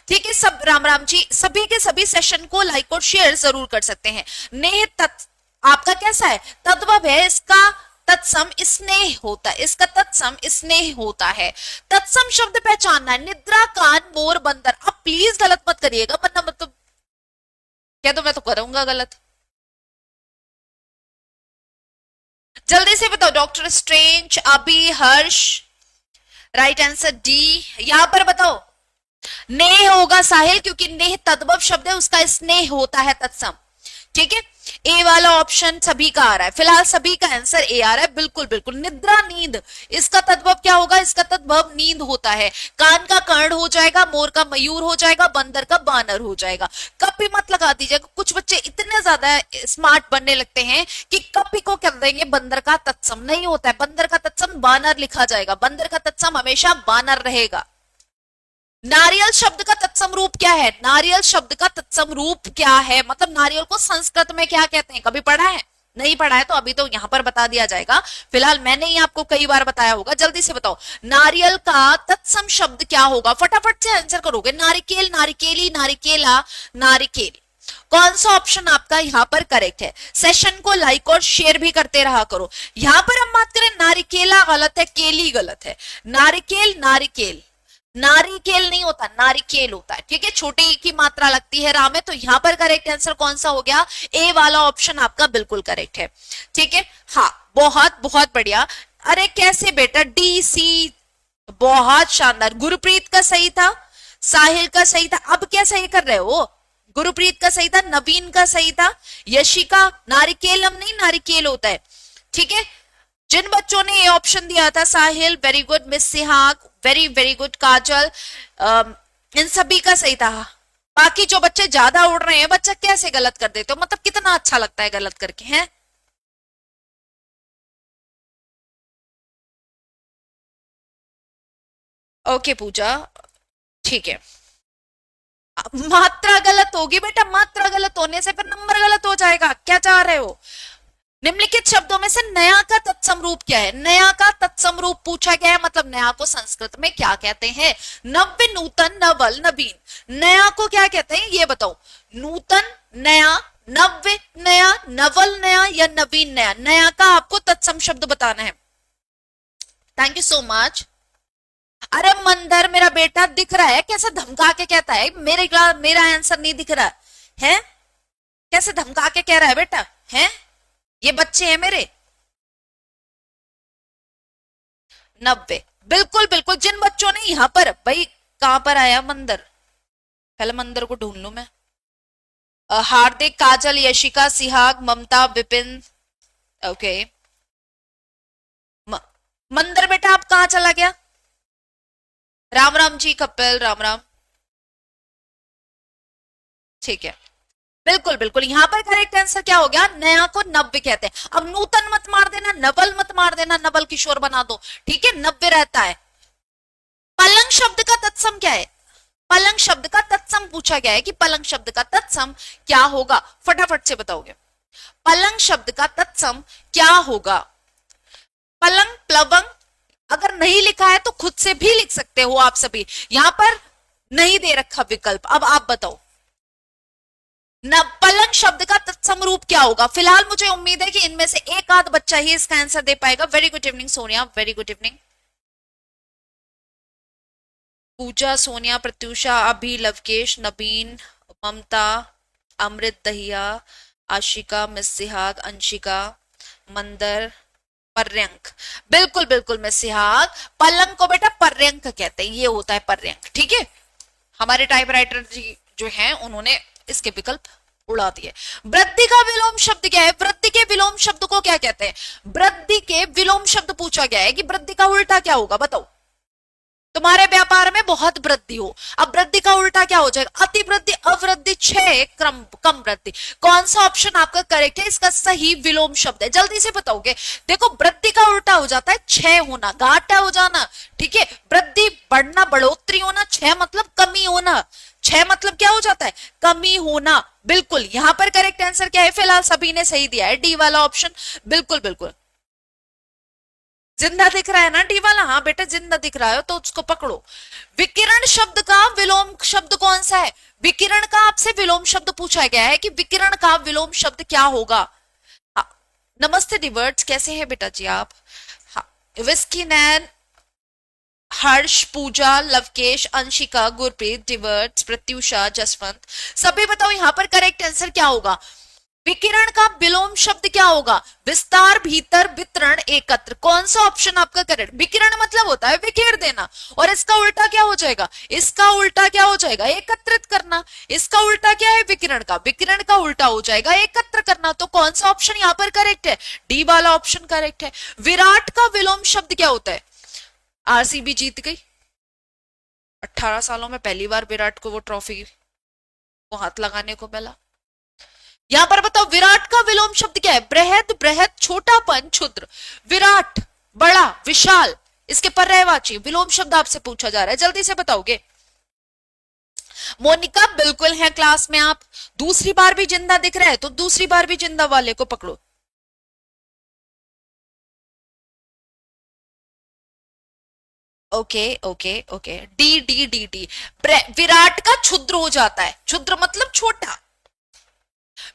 ठीक है, सब राम राम जी, सभी के सभी सेशन को लाइक और शेयर जरूर कर सकते हैं। नेह तत् आपका कैसा है? तद्भव है, इसका तत्सम स्नेह होता है, इसका तत्सम स्नेह होता है। तत्सम शब्द पहचानना है, निद्रा, कान, मोर, बंदर। अब प्लीज गलत मत करिएगा, वरना मतलब क्या तो मैं तो करूंगा गलत। जल्दी से बताओ, डॉक्टर स्ट्रेंज, अभी, हर्ष। Right answer D. यहां पर बताओ, नेह होगा साहिल, क्योंकि नेह तद्भव शब्द है, उसका स्नेह होता है तत्सम। ठीक है, ए वाला ऑप्शन सभी का आ रहा है, फिलहाल सभी का आंसर ए आ रहा है। बिल्कुल बिल्कुल, निद्रा, नींद, इसका तद्भव क्या होगा? इसका तद्भव नींद होता है। कान का कर्ण हो जाएगा, मोर का मयूर हो जाएगा, बंदर का बानर हो जाएगा। कपी मत लगा दीजिएगा, कुछ बच्चे इतने ज्यादा स्मार्ट बनने लगते हैं कि कपी को कर देंगे बंदर का तत्सम। नहीं होता है, बंदर का तत्सम बानर लिखा जाएगा, बंदर का तत्सम हमेशा बानर रहेगा। नारियल शब्द का तत्सम रूप क्या है? नारियल शब्द का तत्सम रूप क्या है, मतलब नारियल को संस्कृत में क्या कहते हैं? कभी पढ़ा है? नहीं पढ़ा है तो अभी तो यहां पर बता दिया जाएगा। फिलहाल मैंने ही आपको कई बार बताया होगा, जल्दी से बताओ नारियल का तत्सम शब्द क्या होगा? फटाफट से आंसर करोगे। नारिकेल, नारिकेली, नारिकेला, नारिकेल। कौन सा ऑप्शन आपका यहाँ पर करेक्ट है? सेशन को लाइक और शेयर भी करते रहा करो। यहां पर हम बात करें, नारिकेला गलत है, केली गलत है। नारिकेल, नारिकेल, नारिकेल नहीं होता, नारिकेल होता है। ठीक है, छोटे ई की मात्रा लगती है राम में, तो यहां पर करेक्ट आंसर कौन सा हो गया? ए वाला ऑप्शन आपका बिल्कुल करेक्ट है। ठीक है, हाँ, बहुत बहुत बढ़िया। अरे कैसे बेटा, डी सी, बहुत शानदार। गुरप्रीत का सही था, साहिल का सही था। अब क्या सही कर रहे हो? गुरप्रीत का सही था, नवीन का सही था, यशिका। नारिकेलम नहीं, नारिकेल होता है। ठीक है, जिन बच्चों ने ये ऑप्शन दिया था, Sahil very good, miss Sihag very very good, Kajal, इन सभी का सही था। बाकी जो बच्चे ज्यादा उड़ रहे हैं, बच्चा कैसे गलत कर देते हो? मतलब कितना अच्छा लगता है गलत करके, हैं? ओके पूजा, ठीक है। मात्रा गलत होगी बेटा, मात्रा गलत होने से फिर नंबर गलत हो जाएगा। क्या चाह रहे हो? निम्नलिखित शब्दों में से नया का तत्सम रूप क्या है? नया का तत्सम रूप पूछा गया है, मतलब नया को संस्कृत में क्या कहते हैं? नव्य, नूतन, नवल, नवीन। नया को क्या कहते हैं ये बताओ? नूतन नया, नव्य नया, नवल नया या नवीन नया? नया का आपको तत्सम शब्द बताना है। Thank you so much. अरे मंदर मेरा बेटा दिख रहा है, कैसे धमका के कहता है मेरा आंसर नहीं दिख रहा है? कैसे धमका के कह रहा है बेटा? है, ये बच्चे हैं मेरे। 90, बिल्कुल बिल्कुल। जिन बच्चों ने यहां पर, भाई कहां पर आया मंदिर? पहले मंदिर को ढूंढ लू मैं। हार्दिक, काजल, यशिका, सिहाग, ममता, विपिन। ओके, मंदिर बेटा आप कहां चला गया? राम राम जी, कपिल, राम राम। ठीक है, बिल्कुल बिल्कुल। यहां पर करेक्ट आंसर क्या हो गया? नया को नव्य कहते हैं। अब नूतन मत मार देना, नवल मत मार देना, नवल किशोर बना दो। ठीक है, नव्य रहता है। पलंग शब्द का तत्सम क्या है? पलंग शब्द का तत्सम पूछा गया है कि पलंग शब्द का तत्सम क्या होगा? फटाफट से बताओगे। पलंग शब्द का तत्सम क्या होगा? पलंग, प्लवंग। अगर नहीं लिखा है तो खुद से भी लिख सकते हो आप सभी, यहां पर नहीं दे रखा विकल्प। अब आप बताओ न पलंग शब्द का तत्सम रूप क्या होगा? फिलहाल मुझे उम्मीद है कि इनमें से एक आध बच्चा ही इसका आंसर दे पाएगा। Very good evening Sonia, very good evening. Pooja, Sonia, Pratyusha, Abhi, Lovekesh, Nabin, Mamta, Amrit Dahiya, Ashika, miss Sihag, Anshika, Mandar, Paryank. बिल्कुल बिल्कुल मिस सिहाग, पलंग को बेटा पर्यंक कहते हैं, ये होता है पर्यंक। ठीक है, हमारे टाइपराइटर जी जो हैं उन्होंने इसके विकल्प उड़ा दिए। वृद्धि का विलोम शब्द क्या है? वृद्धि के विलोम शब्द को क्या कहते हैं? वृद्धि के विलोम शब्द पूछा गया है कि वृद्धि का उल्टा क्या होगा, बताओ। तुम्हारे व्यापार में बहुत वृद्धि हो, अब वृद्धि का उल्टा क्या हो जाएगा? अति वृद्धि, अवृद्धि, क्षय, क्रम कम वृद्धि। कौन सा ऑप्शन आपका करेक्ट है? इसका सही विलोम शब्द है, जल्दी से बताओगे। देखो वृद्धि का उल्टा हो जाता है क्षय होना, घाटा हो जाना, ठीक है। वृद्धि बढ़ना, बढ़ोतरी होना, क्षय मतलब कमी होना। क्षय मतलब क्या हो जाता है? कमी होना। बिल्कुल, यहां पर करेक्ट आंसर क्या है? फिलहाल सभी ने सही दिया है, डी वाला ऑप्शन। बिल्कुल बिल्कुल, जिंदा दिख रहा है ना डी वाला? हाँ बेटा, जिंदा दिख रहा है तो उसको पकड़ो। विकिरण शब्द का विलोम शब्द कौन सा है? विकिरण का आपसे विलोम शब्द पूछा गया है कि विकिरण का विलोम शब्द क्या होगा। हाँ, नमस्ते डिवर्ट्स, कैसे हैं बेटा जी आप? हाँ, विस्कीनैन, हर्ष, पूजा, लवकेश, अंशिका, गुरप्रीत, डिवर्ट्स, प्रत्युषा, जसवंत, सभी बताओ यहाँ पर करेक्ट आंसर क्या होगा? विकिरण का विलोम शब्द क्या होगा? विस्तार, भीतर, वितरण, एकत्र। कौन सा ऑप्शन आपका करेक्ट? विकिरण मतलब होता है बिखेर देना, और इसका उल्टा क्या हो जाएगा? इसका उल्टा क्या हो जाएगा? एकत्रित करना। इसका उल्टा क्या है विकिरण का? विकिरण का उल्टा हो जाएगा एकत्र करना। तो कौन सा ऑप्शन यहाँ पर करेक्ट है? डी वाला ऑप्शन करेक्ट है। विराट का विलोम शब्द क्या होता है? आरसीबी जीत गई, 18 सालों में पहली बार विराट को वो ट्रॉफी को हाथ लगाने को मिला। यहां पर बताओ विराट का विलोम शब्द क्या है? बृहद, बृहद, छोटापन, क्षुद्र। विराट बड़ा, विशाल, इसके पर्यायवाची विलोम शब्द आपसे पूछा जा रहा है, जल्दी से बताओगे। मोनिका बिल्कुल है क्लास में आप। दूसरी बार भी जिंदा दिख रहा है तो दूसरी बार भी जिंदा वाले को पकड़ो। Okay okay okay, D D D D. Virat का क्षुद्र हो जाता है, क्षुद्र मतलब छोटा।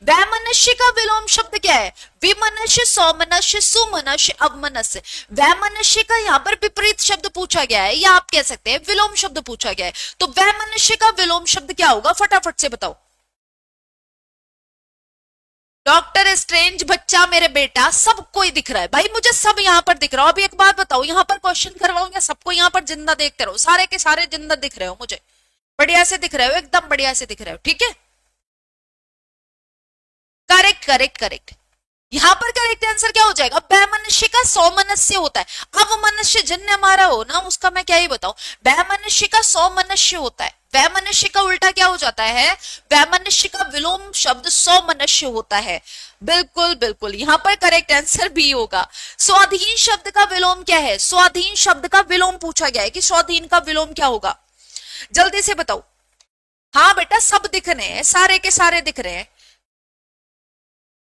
वैमनस्य का विलोम शब्द क्या है? विमनस्य, सौमनस्य, सुमनस्य, अवमनस्य। वैमनस्य का यहाँ पर विपरीत शब्द पूछा गया है, या आप कह सकते हैं विलोम शब्द पूछा गया है। तो वैमनस्य का विलोम शब्द क्या होगा? फटाफट से बताओ। डॉक्टर स्ट्रेंज, बच्चा, मेरे बेटा, सब कोई दिख रहा है भाई, मुझे सब यहाँ पर दिख रहा हो। अभी एक बात बताओ, यहाँ पर क्वेश्चन करवाऊं या सबको यहाँ पर जिंदा देखते रहो? सारे के सारे जिंदा दिख रहे हो मुझे, बढ़िया से दिख रहे हो, एकदम बढ़िया से दिख रहे हो, ठीक है। Correct correct correct. यहां पर करेक्ट आंसर क्या हो जाएगा? वैमनस्य का सौमनस्य होता है। अब मनुष्य जिनने मारा हो ना, उसका मैं क्या ही बताऊं। वैमनस्य का सौमनस्य होता है। वैमनस्य का उल्टा क्या हो जाता है? वैमनस्य का विलोम शब्द सौमनस्य होता है। बिल्कुल बिल्कुल, यहां पर करेक्ट आंसर बी होगा। स्वाधीन शब्द का विलोम क्या है? स्वाधीन शब्द का विलोम पूछा गया है कि स्वाधीन का विलोम क्या होगा, जल्दी से बताओ। हाँ बेटा, सब दिख रहे हैं, सारे के सारे दिख रहे हैं।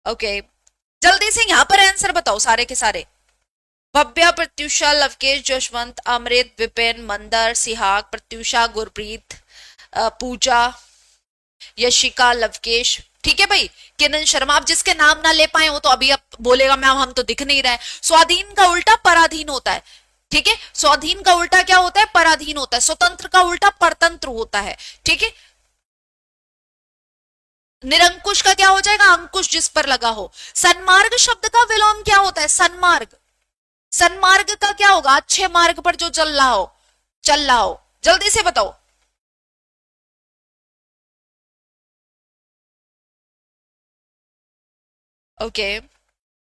ओके, जल्दी से यहां पर आंसर बताओ सारे के सारे। भव्या, प्रत्युषा, लवकेश, जशवंत, अमृत, विपिन, मंदर, सिहाग, प्रत्युषा, गुरप्रीत, पूजा, यशिका, लवकेश, ठीक है भाई। किरण शर्मा, आप जिसके नाम ना ले पाए हो तो अभी अब बोलेगा मैम हम तो दिख नहीं रहे। स्वाधीन का उल्टा पराधीन होता है, ठीक है। स्वाधीन का उल्टा क्या होता है? पराधीन होता है। स्वतंत्र का उल्टा परतंत्र होता है, ठीक है। निरंकुश का क्या हो जाएगा? अंकुश, जिस पर लगा हो। सन्मार्ग शब्द का विलोम क्या होता है? सन्मार्ग। सन्मार्ग का क्या होगा? अच्छे मार्ग पर जो चल रहा हो, चल रहा हो, जल्दी से बताओ। ओके,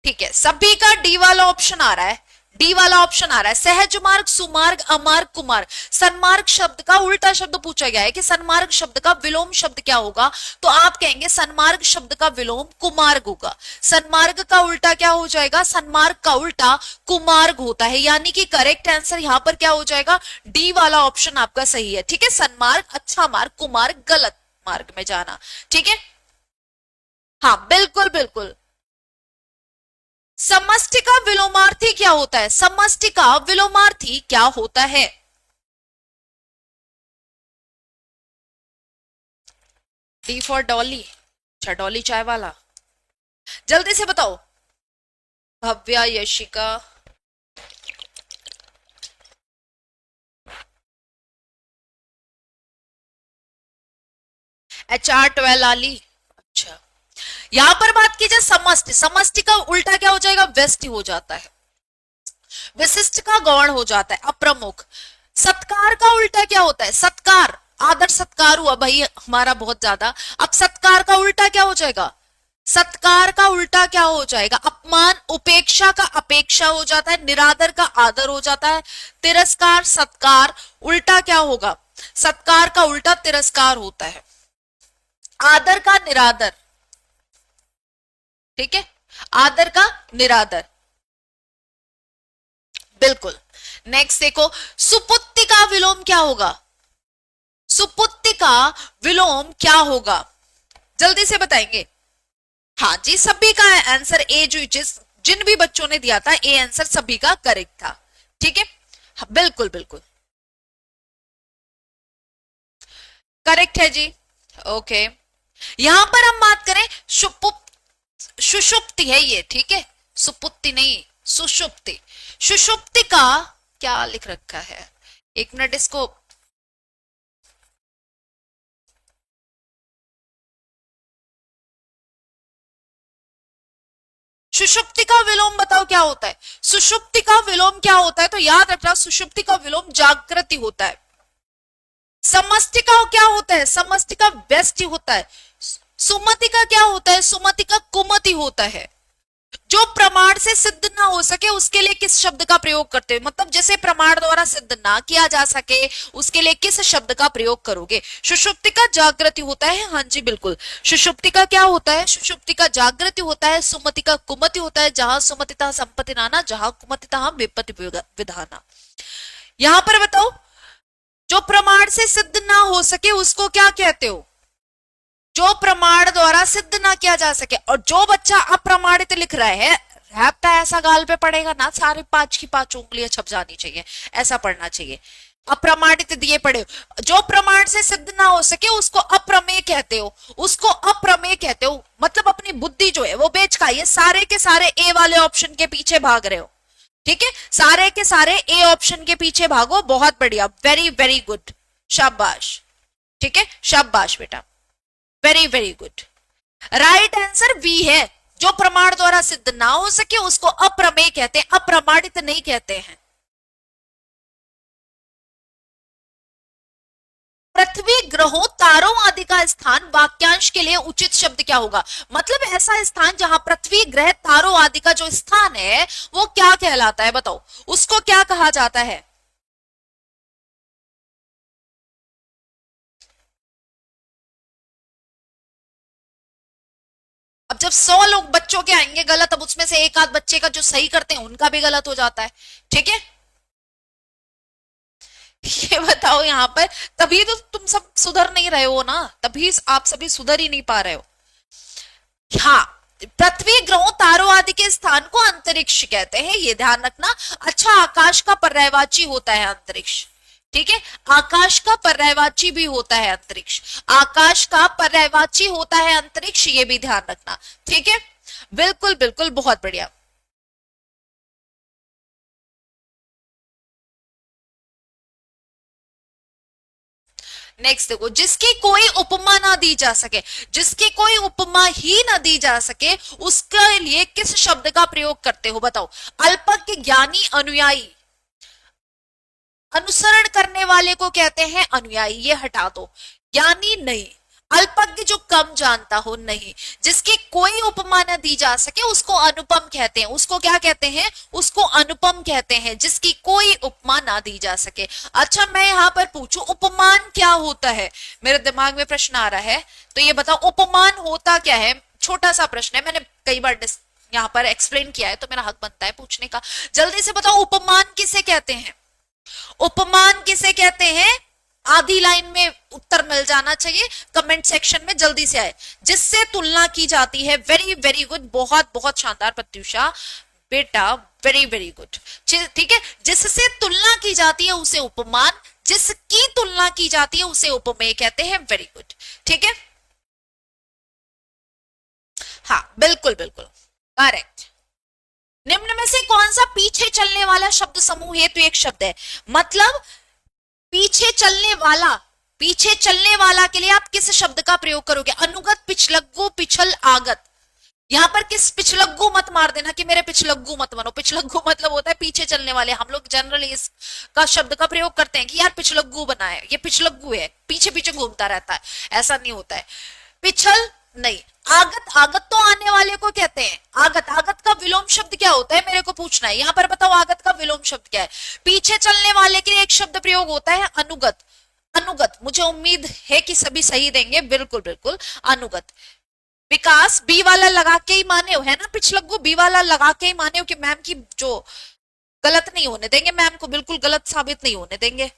ठीक है, सभी का डी वाला ऑप्शन आ रहा है। डी वाला ऑप्शन आ रहा है। सहज मार्ग, सुमार्ग, अमार्ग, कुमार्ग। सन्मार्ग शब्द का उल्टा शब्द पूछा गया है कि सन्मार्ग शब्द का विलोम शब्द क्या होगा, तो आप कहेंगे सन्मार्ग शब्द का विलोम कुमार्ग होगा। सन्मार्ग का उल्टा क्या हो जाएगा? सन्मार्ग का उल्टा कुमार्ग होता है, यानी कि करेक्ट आंसर यहां पर क्या हो जाएगा? डी वाला ऑप्शन आपका सही है, ठीक है। सन्मार्ग अच्छा मार्ग, कुमार्ग गलत मार्ग में जाना, ठीक है। हाँ बिल्कुल बिल्कुल। समष्टि का विलोमार्थी क्या होता है? समष्टि का विलोमार्थी क्या होता है? डी फॉर डॉली, अच्छा डॉली चाय वाला, जल्दी से बताओ। भव्या, यशिका, HR12 आली, अच्छा। यहां पर बात की जाए समष्टि, समष्टि का उल्टा क्या हो जाएगा? व्यष्टि हो जाता है। विशिष्ट का गौण हो जाता है, अप्रमुख। सत्कार का उल्टा क्या होता है? सत्कार, आदर सत्कार हुआ भाई हमारा बहुत ज्यादा। अब सत्कार का उल्टा क्या हो जाएगा? सत्कार का उल्टा क्या हो जाएगा? अपमान, उपेक्षा का अपेक्षा हो जाता है, निरादर का आदर हो जाता है, तिरस्कार सत्कार, उल्टा क्या होगा? सत्कार का उल्टा तिरस्कार होता है, आदर का निरादर। ठीक है, आदर का निरादर, बिल्कुल। नेक्स्ट देखो, सुपुत्री का विलोम क्या होगा? सुपुत्री का विलोम क्या होगा? जल्दी से बताएंगे। हाँ जी, सभी का आंसर ए, जो जिन भी बच्चों ने दिया था ए आंसर सभी का करेक्ट था। ठीक है, हाँ, बिल्कुल बिल्कुल करेक्ट है जी। ओके, यहां पर हम बात करें सुषुप्ति है ये, ठीक है, सुपुत्ति नहीं, सुषुप्ति। सुषुप्ति का क्या लिख रखा है, एक मिनट इसको, सुषुप्ति का विलोम बताओ क्या होता है? सुषुप्ति का विलोम क्या होता है? तो याद रखना, सुषुप्ति का विलोम जागृति होता है। समष्टि का क्या होता है? समष्टि का व्यष्टि होता है। सुमति का क्या होता है? सुमति का कुमति होता है। जो प्रमाण से सिद्ध ना हो सके उसके लिए किस शब्द का प्रयोग करते हैं? मतलब जैसे प्रमाण द्वारा सिद्ध ना किया जा सके उसके लिए किस शब्द का प्रयोग करोगे? सुषुप्ति का जागृति होता है, हाँ जी बिल्कुल। सुषुप्ति का क्या होता है? सुषुप्ति का जागृति होता है, सुमति का कुमति होता है, जहां सुमति तहा संपत्ति नाना, जहां कुमति तहा विपत्ति विधाना। यहां पर बताओ, जो प्रमाण से सिद्ध ना हो सके उसको क्या कहते हो? जो प्रमाण द्वारा सिद्ध ना किया जा सके। और जो बच्चा अप्रमाणित लिख रहा है, रैप्टा ऐसा गाल पे पड़ेगा ना, सारे 5 की 5 उंगलियां छप जानी चाहिए, ऐसा पढ़ना चाहिए। अप्रमाणित दिए पड़े, जो प्रमाण से सिद्ध ना हो सके उसको अप्रमेय कहते हो, उसको अप्रमेय कहते हो। मतलब अपनी बुद्धि जो है वो बेच खाइए, सारे के सारे ए वाले ऑप्शन के पीछे भाग रहे हो। ठीक है, सारे के सारे ए ऑप्शन के पीछे भागो, बहुत बढ़िया, वेरी वेरी गुड, शाबाश। ठीक है, शाबाश बेटा, very very good. Right answer B है, जो प्रमाण द्वारा सिद्ध ना हो सके उसको अप्रमेय कहते हैं, अप्रमाणित नहीं कहते हैं। पृथ्वी, ग्रहों, तारों आदि का स्थान वाक्यांश के लिए उचित शब्द क्या होगा? मतलब ऐसा स्थान जहां पृथ्वी, ग्रह, तारों आदि का जो स्थान है वो क्या कहलाता है? बताओ, उसको क्या कहा जाता है? अब जब 100 लोग बच्चों के आएंगे गलत, अब उसमें से एक आध बच्चे का जो सही करते हैं उनका भी गलत हो जाता है। ठीक है, ये बताओ यहां पर, तभी तो तुम सब सुधर नहीं रहे हो ना, तभी आप सभी सुधर ही नहीं पा रहे हो। हाँ, पृथ्वी, ग्रहों, तारों आदि के स्थान को अंतरिक्ष कहते हैं, ये ध्यान रखना। अच्छा, आकाश का पर्यायवाची होता है अंतरिक्ष। ठीक है, आकाश का पर्यायवाची भी होता है अंतरिक्ष, आकाश का पर्यायवाची होता है अंतरिक्ष, ये भी ध्यान रखना। ठीक है, बिल्कुल बिल्कुल, बहुत बढ़िया। नेक्स्ट देखो, जिसकी कोई उपमा ना दी जा सके, जिसकी कोई उपमा ही ना दी जा सके उसके लिए किस शब्द का प्रयोग करते हो? बताओ। अल्पज्ञ, ज्ञानी, अनुयायी। अनुसरण करने वाले को कहते हैं अनुयायी, ये हटा दो, ज्ञानी नहीं। अल्पज्ञ, जो कम जानता हो, नहीं। जिसकी कोई उपमा न दी जा सके उसको अनुपम कहते हैं, उसको क्या कहते हैं? उसको अनुपम कहते हैं, जिसकी कोई उपमा ना दी जा सके। अच्छा, मैं यहां पर पूछूं उपमान क्या होता है? मेरे दिमाग में प्रश्न आ रहा है, तो ये बताओ उपमान होता क्या है? छोटा सा प्रश्न है, मैंने कई बार यहाँ पर एक्सप्लेन किया है, तो मेरा हक बनता है पूछने का। जल्दी से बताओ, उपमान किसे कहते हैं? उपमान किसे कहते हैं? आधी लाइन में उत्तर मिल जाना चाहिए, कमेंट सेक्शन में जल्दी से आए। जिससे तुलना की जाती है, वेरी वेरी गुड, बहुत बहुत शानदार प्रत्युषा बेटा, वेरी वेरी गुड। ठीक है, जिससे तुलना की जाती है उसे उपमान, जिसकी तुलना की जाती है उसे उपमेय कहते हैं। वेरी गुड, ठीक है, हाँ बिल्कुल बिल्कुल करेक्ट। निम्न में से कौन सा पीछे चलने वाला शब्द समूह हेतु एक शब्द है? मतलब पीछे चलने वाला, पीछे चलने वाला के लिए आप किस शब्द का प्रयोग करोगे? अनुगत, पिछलग्गू, पिछल, आगत। यहाँ पर किस पिछलग्गू मत मार देना कि मेरे पिछलग्गू मत बनो। पिछलग्गू मतलब होता है पीछे चलने वाले। हम लोग जनरली इसका शब्द का प्रयोग करते हैं कि यार पिछलग्गू बना है, ये पिछलग्गू है, पीछे पीछे घूमता रहता है। ऐसा नहीं होता है। पिछल नहीं। आगत, आगत तो आने वाले को कहते हैं। आगत, आगत का विलोम शब्द क्या होता है मेरे को पूछना है। यहाँ पर बताओ आगत का विलोम शब्द क्या है। पीछे चलने वाले के लिए एक शब्द प्रयोग होता है अनुगत। अनुगत, मुझे उम्मीद है कि सभी सही देंगे, बिल्कुल बिल्कुल अनुगत। विकास, बी वाला लगा के ही माने हो है ना, पिछलग्गू बी वाला लगा के ही माने हो कि मैम की जो गलत नहीं होने देंगे, मैम को बिल्कुल गलत साबित नहीं होने देंगे।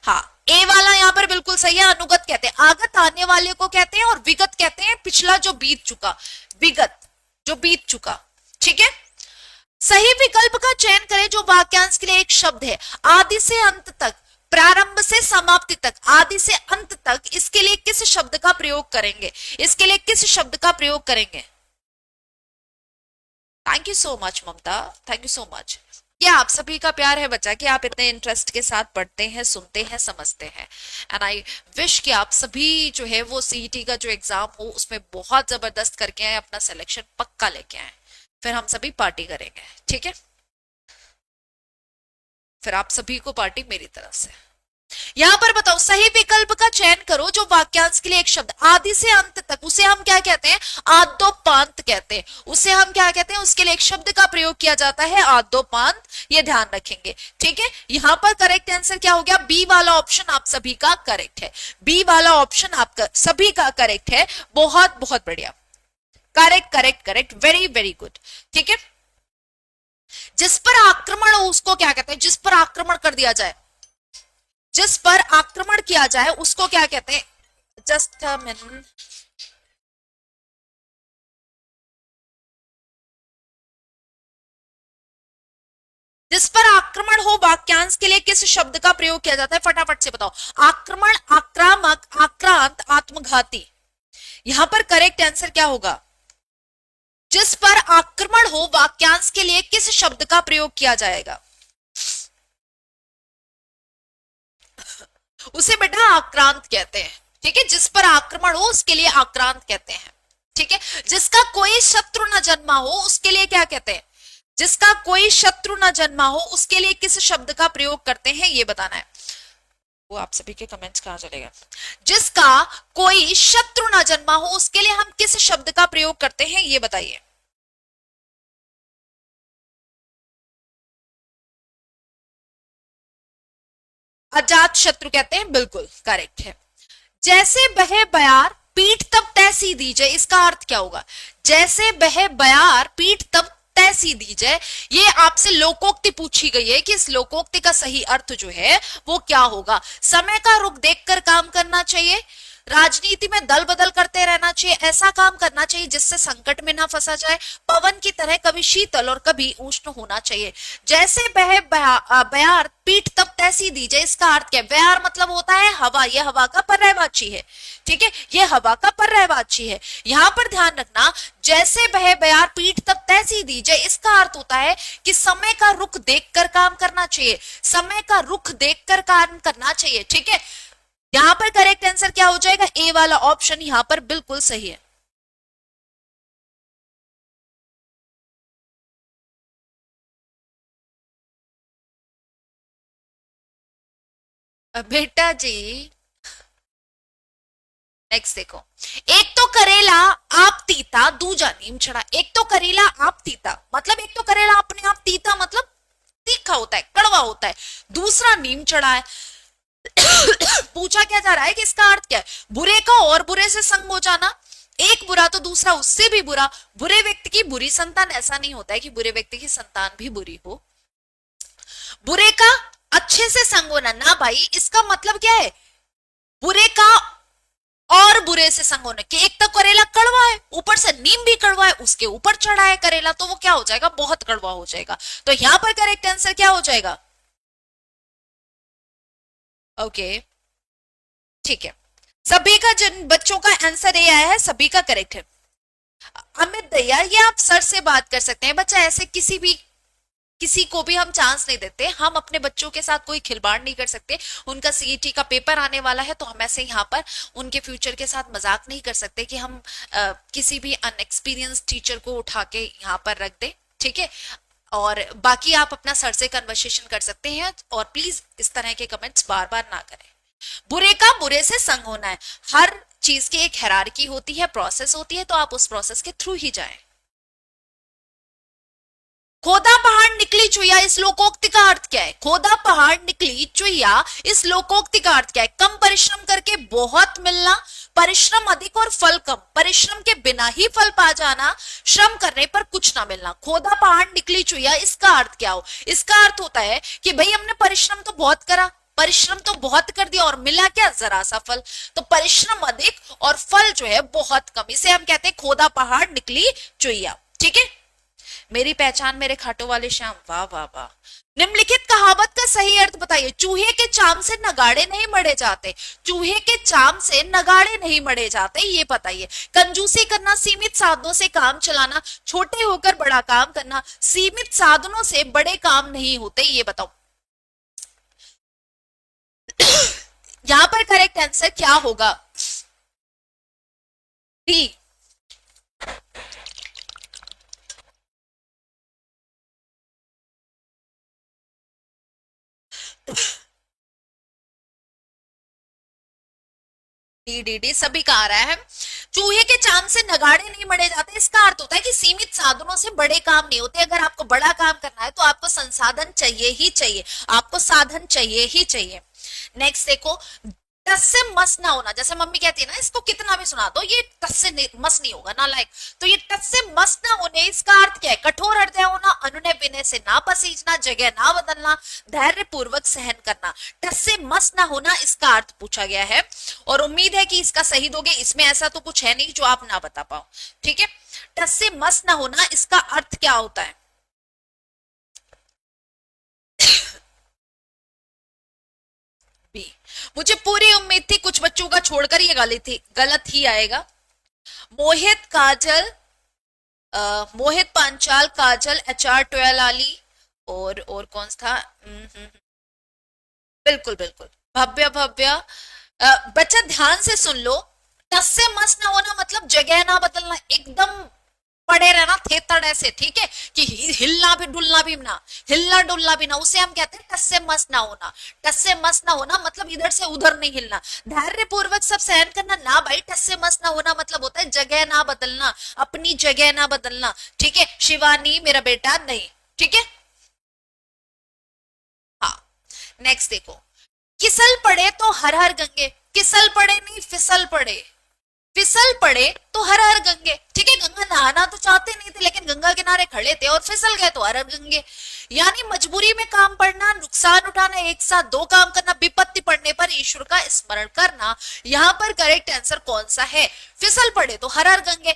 हाँ, ए वाला यहाँ पर बिल्कुल सही है। अनुगत कहते हैं, आगत आने वाले को कहते हैं, और विगत कहते हैं पिछला जो बीत चुका। विगत जो बीत चुका। ठीक है, सही विकल्प का चयन करें जो वाक्यांश के लिए एक शब्द है। आदि से अंत तक, प्रारंभ से समाप्ति तक, आदि से अंत तक, इसके लिए किस शब्द का प्रयोग करेंगे। इसके लिए किस शब्द का प्रयोग करेंगे। Thank you so much Mamta, thank you so much. ये आप सभी का प्यार है बच्चा कि आप इतने इंटरेस्ट के साथ पढ़ते हैं, सुनते हैं, समझते हैं। एंड आई विश कि आप सभी जो है वो सीईटी का जो एग्जाम हो उसमें बहुत जबरदस्त करके आए, अपना सिलेक्शन पक्का लेके आए, फिर हम सभी पार्टी करेंगे। ठीक है, फिर आप सभी को पार्टी मेरी तरफ से। यहां पर बताओ, सही विकल्प का चयन करो जो वाक्यांश के लिए एक शब्द आदि से अंत तक, उसे हम क्या कहते हैं, आद्योपांत कहते हैं। उसे हम क्या कहते हैं, उसके लिए एक शब्द का प्रयोग किया जाता है आद्योपांत। ये ध्यान रखेंगे। ठीक है, यहां पर करेक्ट आंसर क्या हो गया, बी वाला ऑप्शन आप सभी का करेक्ट है। बी वाला ऑप्शन आपका सभी का करेक्ट है। बहुत बहुत बढ़िया, correct correct correct, very very good. ठीक है, जिस पर आक्रमण हो उसको क्या कहते हैं, जिस पर आक्रमण कर दिया जाए, जिस पर आक्रमण किया जाए उसको क्या कहते हैं। जस्ट अ मिनट, जिस पर आक्रमण हो वाक्यांश के लिए किस शब्द का प्रयोग किया जाता है, फटाफट से बताओ। आक्रमण, आक्रामक, आक्रांत, आत्मघाती। यहां पर करेक्ट आंसर क्या होगा, जिस पर आक्रमण हो वाक्यांश के लिए किस शब्द का प्रयोग किया जाएगा। उसे बेटा आक्रांत कहते हैं। ठीक है, जिस पर आक्रमण हो उसके लिए आक्रांत कहते हैं। ठीक है, जिसका कोई शत्रु न जन्मा हो उसके लिए क्या कहते हैं, जिसका कोई शत्रु न जन्मा हो उसके लिए किस शब्द का प्रयोग करते हैं, ये बताना है। वो आप सभी के कमेंट्स कहां चले गए। जिसका कोई शत्रु न जन्मा हो उसके लिए हम किस शब्द का प्रयोग करते हैं, ये बताइए। अजात शत्रु कहते हैं, बिल्कुल करेक्ट है। जैसे बहे बयार पीठ तब तैसी दीजिए, इसका अर्थ क्या होगा। जैसे बहे बयार पीठ तब तैसी दीजिए, ये आपसे लोकोक्ति पूछी गई है कि इस लोकोक्ति का सही अर्थ जो है वो क्या होगा। समय का रुख देखकर काम करना चाहिए, राजनीति में दल बदल करते रहना चाहिए, ऐसा काम करना चाहिए जिससे संकट में ना फंसा जाए, पवन की तरह कभी शीतल और कभी उष्ण होना चाहिए। जैसे बहे बयार पीठ तब तैसी दीजिए, इसका अर्थ क्या है। बयार मतलब होता है हवा, ये हवा का पर्यायवाची है। ठीक है, ये हवा का पर्यायवाची है। यहां पर ध्यान रखना, जैसे बहे बयार पीठ तब तैसी दीजिए, इसका अर्थ होता है कि समय का रुख देखकर काम करना चाहिए, समय का रुख देखकर काम करना चाहिए। ठीक है, यहां पर करेक्ट आंसर क्या हो जाएगा, ए वाला ऑप्शन यहां पर बिल्कुल सही है। बेटा जी नेक्स्ट देखो, एक तो करेला आप तीता दूजा नीम चढ़ा। एक तो करेला आप तीता मतलब एक तो करेला अपने आप तीता मतलब तीखा होता है, कड़वा होता है, दूसरा नीम चढ़ा है। पूछा क्या जा रहा है कि इसका अर्थ क्या है, बुरे का और बुरे से संग हो जाना, एक बुरा तो दूसरा उससे भी बुरा, बुरे व्यक्ति की बुरी संतान। ऐसा नहीं होता है कि बुरे व्यक्ति की संतान भी बुरी हो, बुरे का अच्छे से संग होना ना भाई। इसका मतलब क्या है, बुरे का और बुरे से संग होने के। एक तो करेला कड़वा है, ऊपर से नीम भी कड़वा है, उसके ऊपर चढ़ा है करेला, तो वो क्या हो जाएगा, बहुत कड़वा हो जाएगा। तो यहां पर करेक्ट आंसर क्या हो जाएगा। ओके ठीक है, सभी का जिन बच्चों का आंसर ये आया है सभी का करेक्ट है। अमित दया, ये आप सर से बात कर सकते हैं बच्चा, ऐसे किसी भी किसी को भी हम चांस नहीं देते, हम अपने बच्चों के साथ कोई खिलवाड़ नहीं कर सकते। उनका सीईटी का पेपर आने वाला है तो हम ऐसे यहाँ पर उनके फ्यूचर के साथ मजाक नहीं कर सकते कि हम किसी भी अनएक्सपीरियंस टीचर को उठा के यहाँ पर रख दे। ठीक है, और बाकी आप अपना सर से कन्वर्सेशन कर सकते हैं, और प्लीज इस तरह के कमेंट्स बार बार ना करें। बुरे का बुरे से संग होना है, हर चीज की एक हायरार्की होती है, प्रोसेस होती है, तो आप उस प्रोसेस के थ्रू ही जाएं। खोदा पहाड़ निकली चुईया, इस लोकोक्ति का अर्थ क्या है? खोदा पहाड़ निकली चुईया, इस लोकोक्ति का अर्थ क्या है? कम परिश्रम करके बहुत मिलना, परिश्रम अधिक और फल कम, परिश्रम के बिना ही फल पा जाना, श्रम करने पर कुछ ना मिलना। खोदा पहाड़ निकली चुईया, इसका अर्थ क्या हो? इसका अर्थ होता है कि भाई हमने परिश्रम तो बहुत करा, परिश्रम तो बहुत कर दिया और मिला क्या? जरा सा फल। तो परिश्रम अधिक और फल जो है बहुत कम, इसे हम कहते हैं खोदा पहाड़ निकली चुईया। ठीक है, मेरी पहचान मेरे खाटों वाले श्याम, वाह वाह वाह। निम्नलिखित कहावत का सही अर्थ बताइए। चूहे के चाम से नगाड़े नहीं मढ़े जाते, चूहे के चाम से नगाड़े नहीं मढ़े जाते, ये बताइए। कंजूसी करना, सीमित साधनों से काम चलाना, छोटे होकर बड़ा काम करना, सीमित साधनों से बड़े काम नहीं होते, ये बताओ। यहां पर करेक्ट आंसर क्या होगा? डी। डी डी डी सभी का आ रहा है। चूहे के चांद से नगाड़े नहीं मढ़े जाते, इसका अर्थ होता है कि सीमित साधनों से बड़े काम नहीं होते। अगर आपको बड़ा काम करना है तो आपको संसाधन चाहिए ही चाहिए, आपको साधन चाहिए ही चाहिए। नेक्स्ट देखो, टस से मस ना होना, जैसे मम्मी कहती है ना इसको कितना भी सुना दो ये टस से मस नहीं होगा ना, लाइक। तो ये टस से मस ना होने, इसका अर्थ क्या है? कठोर हृदय होना, अनुनय विनय से ना पसीजना, जगह ना बदलना, धैर्य पूर्वक सहन करना। टस से मस ना होना, इसका अर्थ पूछा गया है, और उम्मीद है कि इसका सही दोगे। इसमें ऐसा तो कुछ है नहीं जो आप ना बता पाओ। ठीक है, टस से मस ना होना, इसका अर्थ क्या होता है? बी। मुझे पूरी उम्मीद थी कुछ बच्चों का छोड़कर ये गलत ही आएगा। मोहित काजल, मोहित पांचाल, काजल, एचआर टोयालाली, और कौन सा था? बिल्कुल बिल्कुल, भव्य भव्य। बच्चा ध्यान से सुन लो, टस से मस ना होना मतलब जगह ना बदलना, एकदम पड़े रहना थेतड़ ऐसे, ठीक है, कि हिलना भी डुलना भी ना, हिलना डुलना भी ना, उसे हम कहते हैं टस से मस ना होना। टस से मस ना होना मतलब इधर से उधर नहीं हिलना, धैर्य पूर्वक सब सहन करना ना भाई। टस से मस ना होना मतलब होता है जगह ना बदलना, अपनी जगह ना बदलना। ठीक है, शिवानी मेरा बेटा नहीं। ठीक है, हाँ। नेक्स्ट देखो, किसल पड़े तो हर हर गंगे, किसल पड़े नहीं फिसल पड़े, फिसल पड़े तो हर हर गंगे। ठीक है, गंगा नहाना तो चाहते नहीं थे लेकिन गंगा किनारे खड़े थे और फिसल गए तो हर हर गंगे। यानी मजबूरी में काम पड़ना, नुकसान उठाना, एक साथ दो काम करना, विपत्ति पड़ने पर ईश्वर का स्मरण करना। यहाँ पर करेक्ट आंसर कौन सा है? फिसल पड़े तो हर हर गंगे,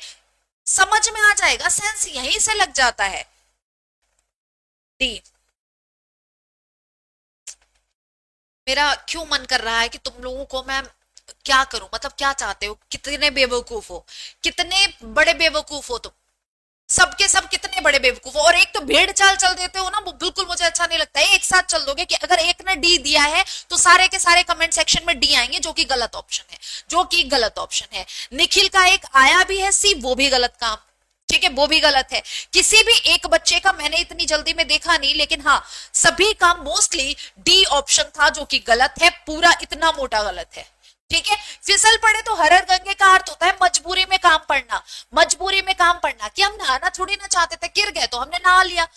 समझ में आ जाएगा, सेंस यहीं से लग जाता है। डी। मेरा क्यों मन कर रहा है कि तुम लोगों को मैं क्या करूं, मतलब क्या चाहते हो? कितने बेवकूफ हो, कितने बड़े बेवकूफ हो तुम, सबके सब कितने बड़े बेवकूफ हो। और एक तो भेड़ चाल चल देते हो ना, वो बिल्कुल मुझे अच्छा नहीं लगता है। एक साथ चल दोगे कि अगर एक ने डी दिया है तो सारे के सारे कमेंट सेक्शन में डी आएंगे, जो कि गलत ऑप्शन है, जो कि गलत ऑप्शन है। निखिल का एक आया भी है सी, वो भी गलत काम। ठीक है, वो भी गलत है। किसी भी एक बच्चे का मैंने इतनी जल्दी में देखा नहीं, लेकिन हाँ सभी का मोस्टली डी ऑप्शन था, जो कि गलत है, पूरा इतना मोटा गलत है। ठीक है, फिसल पड़े तो हर हर गंगे का अर्थ होता है मजबूरी में काम पड़ना, मजबूरी में काम पड़ना, कि हम नहाना थोड़ी ना चाहते थे, गिर गए तो हमने नहा लिया।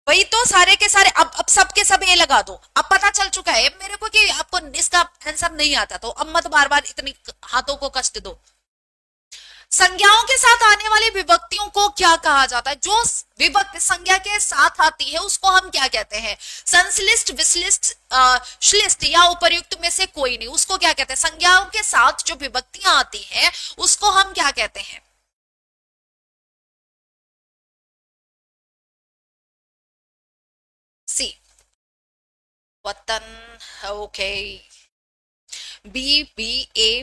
वही तो, सारे के सारे अब सबके सब ये लगा दो। अब पता चल चुका है मेरे को कि आपको इसका आंसर नहीं आता, तो अब मत बार बार इतनी हाथों को कष्ट दो। संज्ञाओं के साथ आने वाली विभक्तियों को क्या कहा जाता है? जो विभक्ति संज्ञा के साथ आती है उसको हम क्या कहते हैं? संश्लिष्ट, विश्लिष्ट, श्लिष्ट या उपर्युक्त में से कोई नहीं, उसको क्या कहते हैं? संज्ञाओं के साथ जो विभक्तियां आती हैं उसको हम क्या कहते हैं? सी, वतन। Okay, B, B A,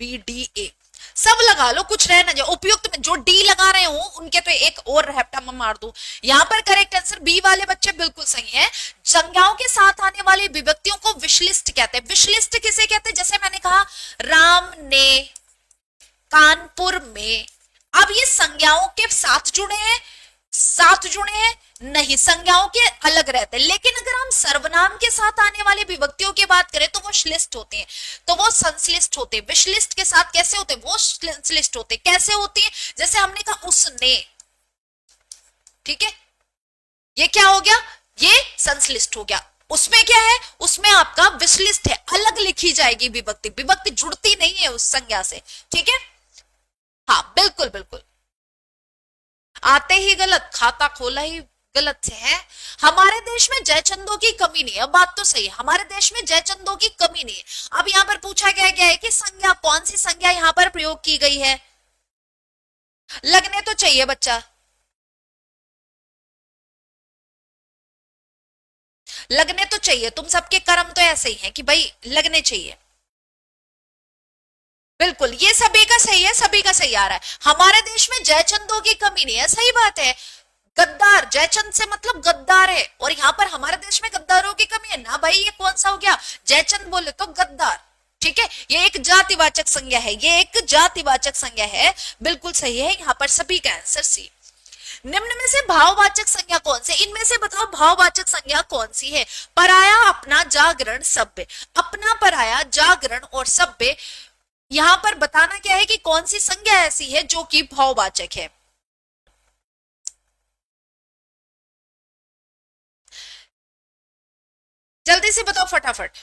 B D A. सब लगा लो, कुछ रह ना जाए। उपयुक्त में जो डी लगा रहे हो उनके तो एक और हैप्टा में मार दो। यहाँ पर करेक्ट आंसर बी वाले बच्चे बिल्कुल सही है। संज्ञाओं के साथ आने वाली विभक्तियों को विशलिष्ट कहते हैं। विशलिष्ट किसे कहते हैं? जैसे मैंने कहा राम ने कानपुर में, अब ये संज्ञाओं के साथ जुड़े हैं, साथ जुड़े हैं नहीं, संज्ञाओं के अलग रहते हैं। लेकिन अगर हम सर्वनाम के साथ आने वाली विभक्तियों की बात करें तो वो श्लिष्ट होते हैं, तो वो संश्लिष्ट होते हैं। विश्लिष्ट के साथ कैसे होते हैं? वो संश्लिष्ट होते हैं। कैसे होती है? जैसे हमने कहा उसने, ठीक है, ये क्या हो गया? ये संश्लिष्ट हो गया। उसमें क्या है? उसमें आपका विश्लिष्ट है, अलग लिखी जाएगी विभक्ति, विभक्ति जुड़ती नहीं है उस संज्ञा से, ठीक है। हाँ बिल्कुल बिल्कुल, आते ही गलत, खाता खोला ही गलत से है। हमारे देश में जयचंदों की कमी नहीं है, बात तो सही है, हमारे देश में जयचंदों की कमी नहीं है। अब यहाँ पर पूछा गया है कि संज्ञा, कौन सी संज्ञा यहाँ पर प्रयोग की गई है? लगने तो चाहिए बच्चा, लगने तो चाहिए, तुम सबके कर्म तो ऐसे ही हैं कि भाई लगने चाहिए। बिल्कुल, ये सभी का सही है, सभी का सही आ रहा है। हमारे देश में जयचंदों की कमी नहीं है, सही बात है। गद्दार, जयचंद से मतलब गद्दार है, और यहाँ पर हमारे देश में गद्दारों की कमी है ना भाई, ये कौन सा हो गया? जयचंद बोले तो गद्दार, ठीक है। ये एक जातिवाचक संज्ञा है, ये एक जातिवाचक संज्ञा है, बिल्कुल सही है। यहाँ पर सभी का आंसर सी। निम्न में से भाववाचक संज्ञा कौन सी? इनमें से बताओ भाववाचक संज्ञा कौन सी है? पराया, अपना, जागरण, सभ्य। अपना, पराया, जागरण और सभ्य, यहां पर बताना क्या है कि कौन सी संज्ञा ऐसी है जो कि भाववाचक है। जल्दी से बताओ फटाफट।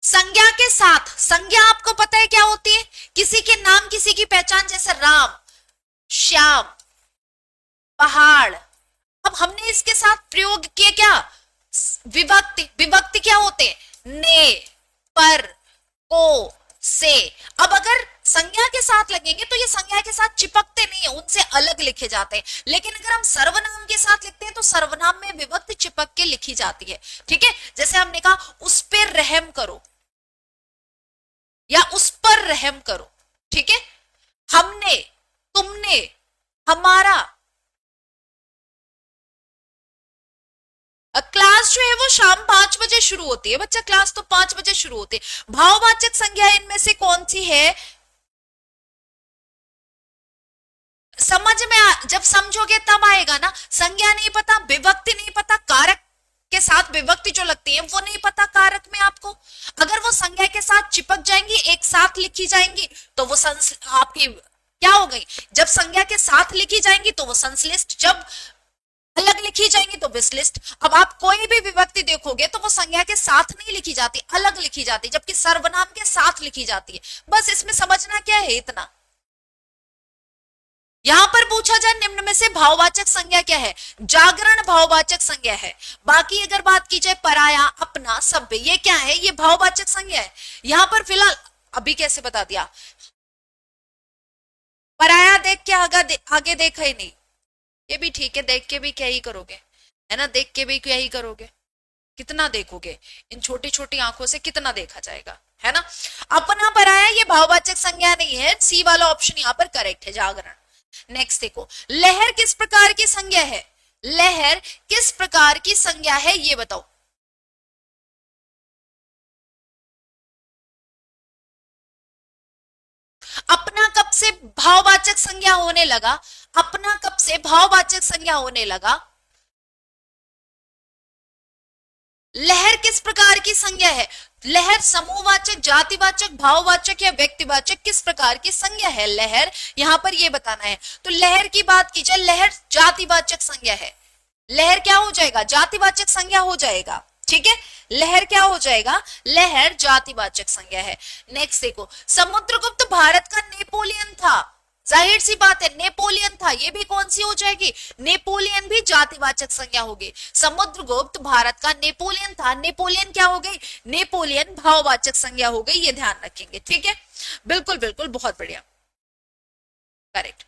संज्ञा के साथ, संज्ञा आपको पता है क्या होती है? किसी के नाम, किसी की पहचान, जैसे राम, श्याम, पहाड़। अब हमने इसके साथ प्रयोग किए क्या? विभक्ति। विभक्ति क्या होते हैं? ने, पर, को, से। अब अगर संज्ञा के साथ लगेंगे तो ये संज्ञा के साथ चिपकते नहीं है, उनसे अलग लिखे जाते हैं। लेकिन अगर हम सर्वनाम के साथ लिखते हैं तो सर्वनाम में विभक्ति चिपक के लिखी जाती है, ठीक है। जैसे हमने कहा उस पर रहम करो या उस पर रहम करो, ठीक है। हमने, तुमने, हमारा। क्लास जो है वो शाम 5 बजे शुरू होती है बच्चा, क्लास तो 5 बजे शुरू होती है। भाववाचक संज्ञा इनमें से कौन सी है? समझ में जब समझोगे तब आएगा ना। संज्ञा नहीं पता, विभक्ति नहीं पता, कारक के साथ विभक्ति जो लगती है वो नहीं पता कारक में आपको, अगर वो संज्ञा के साथ चिपक जाएंगी, एक साथ लिखी जाएंगी, तो वो आपकी क्या हो गई? जब संज्ञा के साथ लिखी जाएंगी तो वो संश्लिष्ट, जब अलग लिखी जाएंगी तो विश्लिष्ट। अब आप कोई भी विभक्ति देखोगे तो वो संज्ञा के साथ नहीं लिखी जाती, अलग लिखी जाती, जबकि सर्वनाम के साथ लिखी जाती है। बस इसमें समझना क्या है, इतना। यहां पर पूछा जाए निम्न में से भाववाचक संज्ञा क्या है? जागरण भाववाचक संज्ञा है। बाकी अगर बात की जाए पराया, अपना, सभ्य, ये क्या है? ये भाववाचक संज्ञा है। यहां पर फिलहाल अभी कैसे बता दिया? पराया देख के आगे देखा ही नहीं, ये भी ठीक है, देख के भी क्या ही करोगे, है ना, देख के भी क्या ही करोगे, कितना देखोगे, इन छोटी छोटी आंखों से कितना देखा जाएगा, है ना। अपना, पराया ये भाववाचक संज्ञा नहीं है, सी वाला ऑप्शन यहाँ पर करेक्ट है, जागरण। नेक्स्ट देखो, लहर किस प्रकार की संज्ञा है? लहर किस प्रकार की संज्ञा है ये बताओ। अपना कब से भाववाचक संज्ञा होने लगा? अपना कब से भाववाचक संज्ञा होने लगा? लहर किस प्रकार की संज्ञा है? लहर समूहवाचक, जातिवाचक, भाववाचक या व्यक्तिवाचक, किस प्रकार की संज्ञा है लहर? यहां पर यह बताना है। तो लहर की बात की जाए, लहर जातिवाचक संज्ञा है। लहर क्या हो जाएगा? जातिवाचक संज्ञा हो जाएगा, ठीक है। लहर क्या हो जाएगा? लहर जातिवाचक संज्ञा है। नेक्स्ट देखो, समुद्रगुप्त भारत का नेपोलियन था, जाहिर सी बात है नेपोलियन था, ये भी कौन सी हो जाएगी? नेपोलियन भी जातिवाचक संज्ञा होगी। समुद्रगुप्त भारत का नेपोलियन था, नेपोलियन क्या हो गई? नेपोलियन भाववाचक संज्ञा हो गई, ये ध्यान रखेंगे, ठीक है। बिल्कुल बिल्कुल, बहुत बढ़िया, करेक्ट।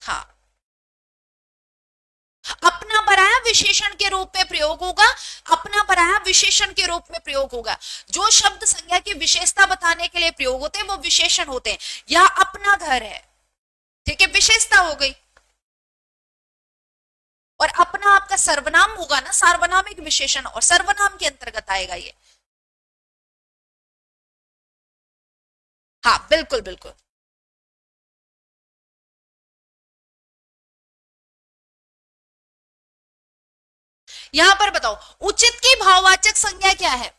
हाँ, अपना पराया विशेषण के रूप में प्रयोग होगा, अपना पराया विशेषण के रूप में प्रयोग होगा। जो शब्द संज्ञा की विशेषता बताने के लिए प्रयोग होते हैं वो विशेषण होते हैं। यह अपना घर है, ठीक है, विशेषता हो गई। और अपना आपका सर्वनाम होगा ना, सार्वनामिक विशेषण, और सर्वनाम के अंतर्गत आएगा ये। हाँ बिल्कुल बिल्कुल। यहां पर बताओ उचित की भाववाचक संज्ञा क्या है?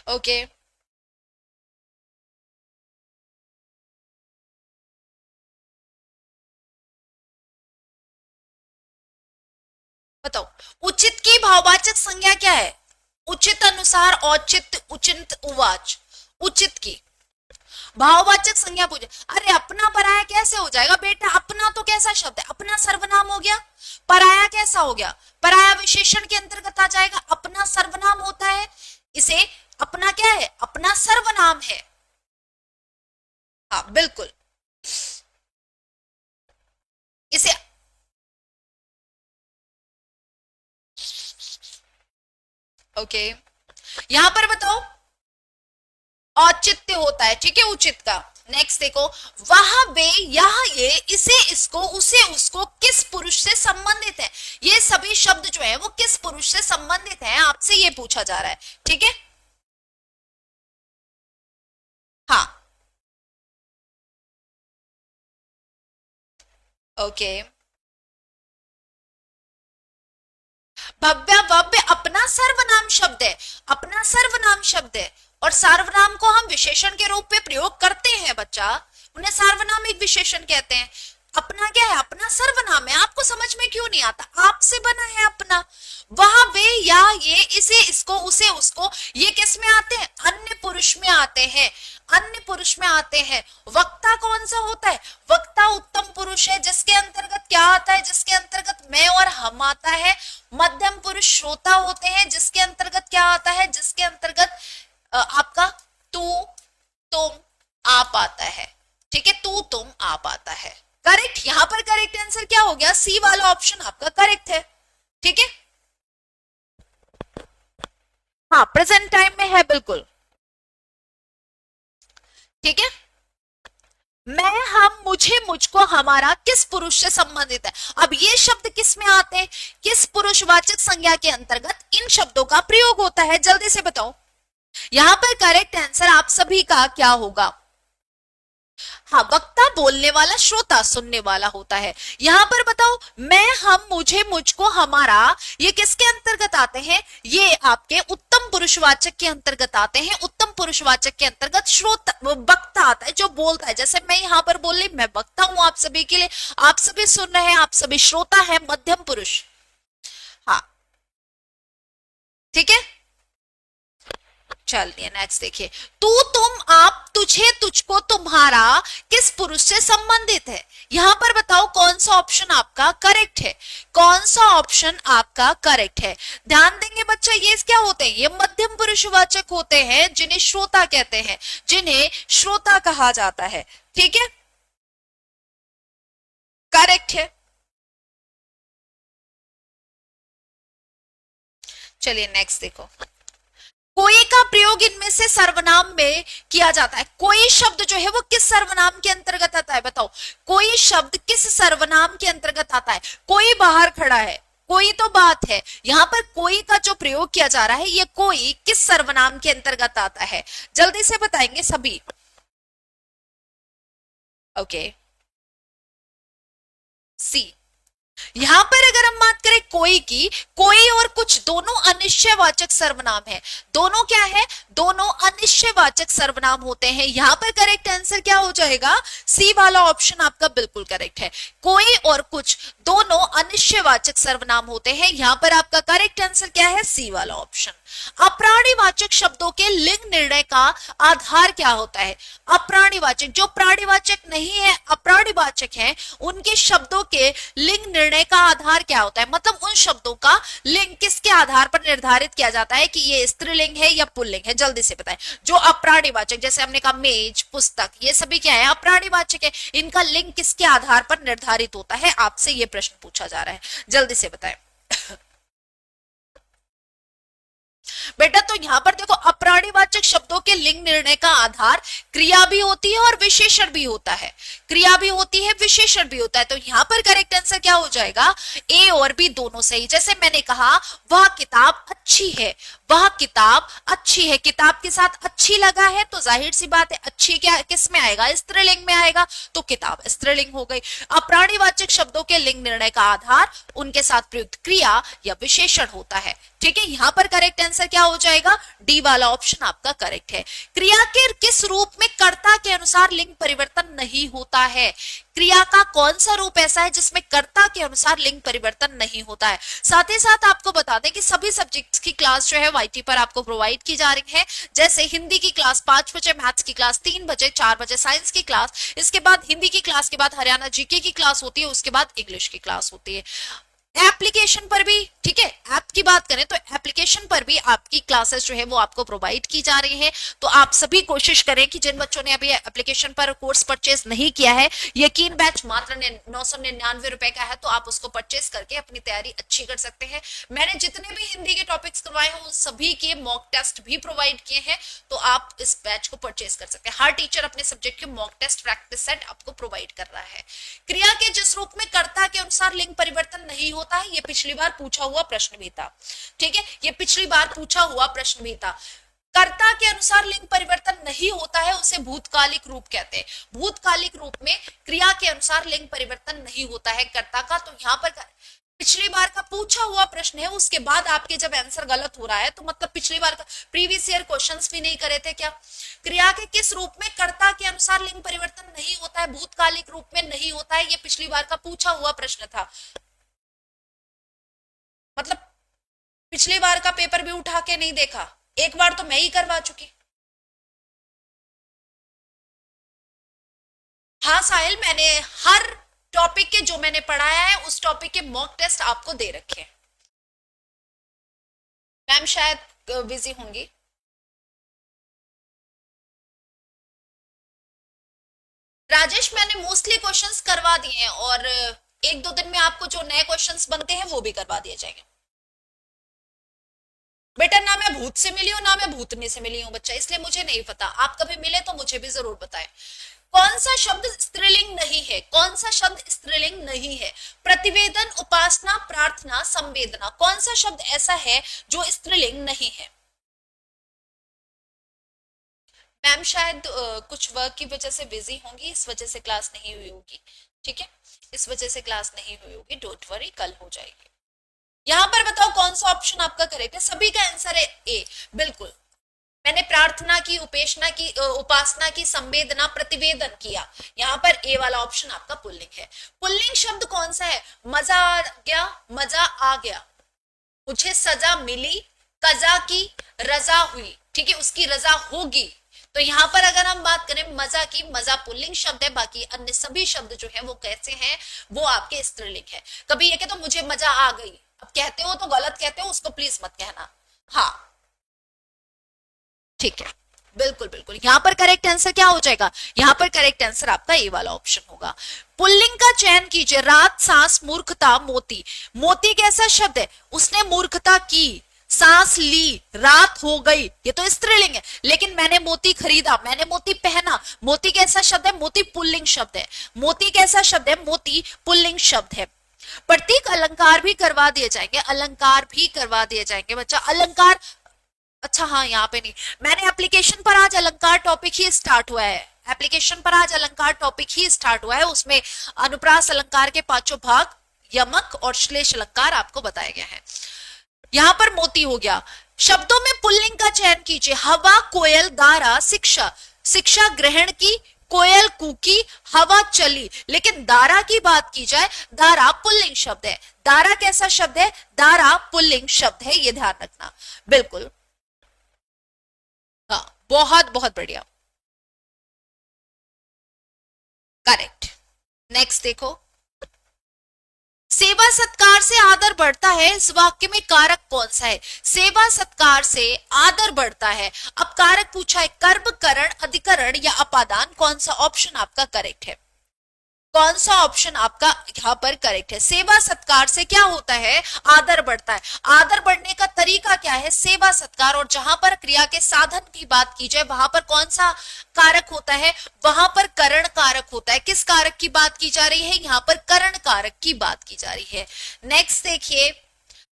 ओके बताओ उचित की भाववाचक संज्ञा क्या है? उचित अनुसार, औचित्य, उचित, उवाच। उचित की भाववाचक संज्ञा पूछे। अरे अपना पराया कैसे हो जाएगा बेटा? अपना तो कैसा शब्द है? अपना सर्वनाम हो गया। पराया कैसा हो गया? पराया विशेषण के अंतर्गत आ जाएगा। अपना सर्वनाम होता है, इसे अपना क्या है? अपना सर्वनाम है। हाँ बिल्कुल, इसे ओके यहां पर बताओ औचित्य होता है, ठीक है, उचित का। नेक्स्ट देखो, वह वे यह ये इसे इसको उसे उसको किस पुरुष से संबंधित है? ये सभी शब्द जो है वो किस पुरुष से संबंधित है, आपसे ये पूछा जा रहा है, ठीक है। हाँ ओके भव्य भव्य अपना सर्वनाम शब्द है, अपना सर्वनाम शब्द है। और सार्वनाम को हम विशेषण के रूप में प्रयोग करते हैं बच्चा, उन्हें सार्वनामिक विशेषण कहते हैं। अपना क्या है? अपना सर्वनाम है। आपको समझ में क्यों नहीं आता? आपसे बना है अपना। वह वे या ये इसे इसको उसे उसको, ये किस में आते हैं? अन्य पुरुष में आते हैं, अन्य पुरुष में आते हैं। वक्ता कौन सा होता है? वक्ता उत्तम पुरुष है, जिसके अंतर्गत क्या आता है? जिसके अंतर्गत मैं और हम आता है। मध्यम पुरुष श्रोता होते हैं, जिसके अंतर्गत क्या आता है? जिसके अंतर्गत आपका तू तुम आप आता है, ठीक है, तू तुम आप आता है। करेक्ट, यहां पर करेक्ट आंसर क्या हो गया? सी वाला ऑप्शन आपका करेक्ट है, ठीक है। हाँ प्रेजेंट टाइम में है, बिल्कुल ठीक है। मैं, हम, मुझे, मुझको, हमारा किस पुरुष से संबंधित है? अब ये शब्द किस में आते हैं? किस पुरुषवाचक संज्ञा के अंतर्गत इन शब्दों का प्रयोग होता है? जल्दी से बताओ। यहां पर करेक्ट आंसर आप सभी का क्या होगा? हाँ, वक्ता बोलने वाला, श्रोता सुनने वाला होता है। यहां पर बताओ, मैं, हम, मुझे, मुझको, हमारा, ये किसके अंतर्गत आते हैं? ये आपके उत्तम पुरुषवाचक के अंतर्गत आते हैं। उत्तम पुरुषवाचक के अंतर्गत श्रोता, वक्ता आता है जो बोलता है। जैसे मैं यहां पर बोल रही, मैं वक्ता हूं आप सभी के लिए, आप सभी सुन रहे हैं, आप सभी श्रोता है, मध्यम पुरुष। हाँ ठीक है, चलिए नेक्स्ट देखिए। तू तुम आप तुझे तुझको तुम्हारा किस पुरुष से संबंधित है? यहां पर बताओ कौन सा ऑप्शन आपका करेक्ट है? कौन सा ऑप्शन आपका करेक्ट है? ध्यान देंगे बच्चा, ये क्या होते हैं? ये मध्यम पुरुषवाचक होते हैं, जिन्हें श्रोता कहते हैं, जिन्हें श्रोता कहा जाता है, ठीक है, करेक्ट है। चलिए नेक्स्ट देखो, कोई का प्रयोग इनमें से सर्वनाम में किया जाता है। कोई शब्द जो है वो किस सर्वनाम के अंतर्गत आता है? बताओ, कोई शब्द किस सर्वनाम के अंतर्गत आता है? कोई बाहर खड़ा है, कोई तो बात है, यहां पर कोई का जो प्रयोग किया जा रहा है, ये कोई किस सर्वनाम के अंतर्गत आता है? जल्दी से बताएंगे सभी। ओके सी। यहां पर अगर हम बात करें कोई की, कोई और कुछ दोनों अनिश्चयवाचक सर्वनाम है। दोनों क्या है? दोनों अनिश्चयवाचक सर्वनाम होते हैं। यहां पर करेक्ट आंसर क्या हो जाएगा? सी वाला ऑप्शन आपका बिल्कुल करेक्ट है। कोई और कुछ दोनों अनिश्चयवाचक सर्वनाम होते हैं। यहां पर आपका करेक्ट आंसर क्या है? सी वाला ऑप्शन। अप्राणीवाचक शब्दों के लिंग निर्णय का आधार क्या होता है? अप्राणीवाचक, जो प्राणीवाचक नहीं है, अप्राणीवाचक है, उनके शब्दों के लिंग निर्णय का आधार क्या होता है? मतलब उन शब्दों का लिंग किसके आधार पर निर्धारित किया जाता है कि ये स्त्रीलिंग है या पुल्लिंग है? जल्दी से बताएं। जो अप्राणीवाचक, जैसे हमने कहा मेज, पुस्तक, ये सभी क्या है? अप्राणीवाचक है। इनका लिंग किसके आधार पर निर्धारित होता है? आपसे ये प्रश्न पूछा जा रहा है, जल्दी से बताएं। बेटा तो यहां पर देखो, अप्राणीवाचक शब्दों के लिंग निर्णय का आधार क्रिया भी होती है और विशेषण भी होता है। क्रिया भी होती है, विशेषण भी होता है। तो यहां पर करेक्ट आंसर क्या हो जाएगा? ए और बी दोनों सही। जैसे मैंने कहा वह किताब अच्छी है, वह किताब अच्छी है, किताब के साथ अच्छी लगा है तो जाहिर सी बात है अच्छी क्या किस में आएगा? स्त्रीलिंग में आएगा, तो किताब स्त्रीलिंग हो गई। अप्राणीवाचक शब्दों के लिंग निर्णय का आधार उनके साथ प्रयुक्त क्रिया या विशेषण होता है। ठीक है, यहां पर करेक्ट आंसर क्या हो जाएगा? डी वाला ऑप्शन आपका करेक्ट है। क्रिया के किस रूप में कर्ता के अनुसार लिंग परिवर्तन नहीं होता है? क्रिया का कौन सा रूप ऐसा है जिसमें कर्ता के अनुसार लिंग परिवर्तन नहीं होता है? साथ ही साथ आपको बता दें कि सभी सब्जेक्ट्स की क्लास जो है वाईटी पर आपको प्रोवाइड की जा रही है। जैसे हिंदी की क्लास 5 बजे, मैथ्स की क्लास 3 बजे, 4 बजे साइंस की क्लास, इसके बाद हिंदी की क्लास के बाद हरियाणा जीके की क्लास होती है, उसके बाद इंग्लिश की क्लास होती है। एप्लीकेशन पर भी, ठीक है, ऐप की बात करें तो एप्लीकेशन पर भी आपकी क्लासेस जो है वो आपको प्रोवाइड की जा रही है। तो आप सभी कोशिश करें कि जिन बच्चों ने अभी एप्लीकेशन पर कोर्स परचेज नहीं किया है, यकीन बैच मात्र 999 रुपए का है, तो आप उसको परचेज करके अपनी तैयारी अच्छी कर सकते हैं। मैंने जितने भी हिंदी के टॉपिक्स करवाए हैं उन सभी के मॉक टेस्ट भी प्रोवाइड किए हैं, तो आप इस बैच को परचेज कर सकते हैं। हर टीचर अपने सब्जेक्ट के मॉक टेस्ट प्रैक्टिस सेट आपको प्रोवाइड कर रहा है। क्रिया के जिस रूप में कर्ता के अनुसार लिंग परिवर्तन नहीं होता है, ये पिछली बार पूछा हुआ प्रश्न भी था। ठीक है, ये पिछली बार पूछा हुआ प्रश्न भी था। कर्ता के अनुसार लिंग परिवर्तन नहीं होता है, उसे भूतकालिक रूप कहते हैं। भूतकालिक रूप में क्रिया के अनुसार लिंग परिवर्तन नहीं होता है कर्ता का। तो यहां पर पिछली बार का पूछा हुआ प्रश्न है, उसके बाद आपके जब आंसर गलत हो रहा है तो मतलब पिछली बार का प्रीवियस ईयर क्वेश्चंस भी नहीं करे थे क्या? क्रिया के किस रूप में कर्ता के अनुसार लिंग परिवर्तन नहीं होता है? भूतकालिक रूप में नहीं होता है, ये पिछली बार का पूछा हुआ प्रश्न था। मतलब पिछली बार का पेपर भी उठा के नहीं देखा, एक बार तो मैं ही करवा चुकी। हाँ साहिल, मैंने हर टॉपिक के जो मैंने पढ़ाया है उस टॉपिक के मॉक टेस्ट आपको दे रखे हैं। मैम शायद बिजी होंगी। राजेश, मैंने मोस्टली क्वेश्चंस करवा दिए हैं और एक दो दिन में आपको जो नए क्वेश्चंस बनते हैं वो भी करवा दिए जाएंगे। बेटा ना मैं भूत से मिली हूँ ना मैं भूतनी से मिली हूँ बच्चा, इसलिए मुझे नहीं पता। आप कभी मिले तो मुझे भी जरूर बताएं। कौन सा शब्द स्त्रीलिंग नहीं है? कौन सा शब्द स्त्रीलिंग नहीं है? प्रतिवेदन, उपासना, प्रार्थना, संवेदना, कौन सा शब्द ऐसा है जो स्त्रीलिंग नहीं है? मैम शायद कुछ वर्क की वजह से बिजी होंगी, इस वजह से क्लास नहीं हुई होगी। ठीक है, इस वजह से क्लास नहीं हुई होगी, डोंट वरी, कल हो जाएगी। यहां पर बताओ कौन सा ऑप्शन आपका करेक्ट है? सभी का आंसर है ए, बिल्कुल। मैंने प्रार्थना की, उपेक्षना की, उपासना की, संवेदना, प्रतिवेदन किया। यहाँ पर ए वाला ऑप्शन आपका पुल्लिंग है। पुल्लिंग शब्द कौन सा है? मजा आ गया, मजा आ गया, मुझे सजा मिली, कजा की, रजा हुई, ठीक है, उसकी रजा होगी। तो यहाँ पर अगर हम बात करें मजा की, मजा पुल्लिंग शब्द है, बाकी अन्य सभी शब्द जो है वो कैसे हैं? वो आपके स्त्रीलिंग है। कभी ये कहते तो मुझे मजा आ गई, अब कहते हो तो गलत कहते हो, उसको प्लीज मत कहना। हाँ ठीक है, बिल्कुल बिल्कुल। यहां पर करेक्ट आंसर क्या हो जाएगा? यहां पर करेक्ट आंसर आपका ए वाला ऑप्शन होगा। पुल्लिंग का चयन कीजिए। रात, सांस, मूर्खता, मोती। मोती कैसा शब्द है? उसने मूर्खता की, सांस ली, रात हो गई, ये तो स्त्रीलिंग है। लेकिन मैंने मोती खरीदा, मैंने मोती पहना, मोती कैसा शब्द है? मोती पुल्लिंग शब्द है। मोती कैसा शब्द है? मोती पुल्लिंग शब्द है। प्रतीक अलंकार भी करवा दिए जाएंगे, अलंकार भी करवा दिए जाएंगे बच्चा। अलंकार, अच्छा हाँ यहाँ पे नहीं, मैंने एप्लीकेशन पर आज अलंकार टॉपिक ही स्टार्ट हुआ है। एप्लीकेशन पर आज अलंकार टॉपिक ही स्टार्ट हुआ है, उसमें अनुप्रास अलंकार के पांचों भाग, यमक और श्लेष अलंकार आपको बताए गए हैं। यहां पर मोती हो गया। शब्दों में पुल्लिंग का चयन कीजिए। हवा, कोयल, दारा, शिक्षा। शिक्षा ग्रहण की, कोयल कूकी, हवा चली। लेकिन दारा की बात की जाए, दारा पुल्लिंग शब्द है। दारा कैसा शब्द है? दारा पुल्लिंग शब्द है, ये ध्यान रखना। बिल्कुल बहुत बहुत बढ़िया, करेक्ट। नेक्स्ट देखो, सेवा सत्कार से आदर बढ़ता है, इस वाक्य में कारक कौन सा है? सेवा सत्कार से आदर बढ़ता है। अब कारक पूछा है, कर्म, करण, अधिकरण या अपादान, कौन सा ऑप्शन आपका करेक्ट है? कौन सा ऑप्शन आपका यहाँ पर करेक्ट है? सेवा सत्कार से क्या होता है? आदर बढ़ता है। आदर बढ़ने का तरीका क्या है? सेवा सत्कार। और जहां पर क्रिया के साधन की बात की जाए वहां पर कौन सा कारक होता है? वहां पर करण कारक होता है। किस कारक की बात की जा रही है? यहाँ पर करण कारक की बात की जा रही है। नेक्स्ट देखिए,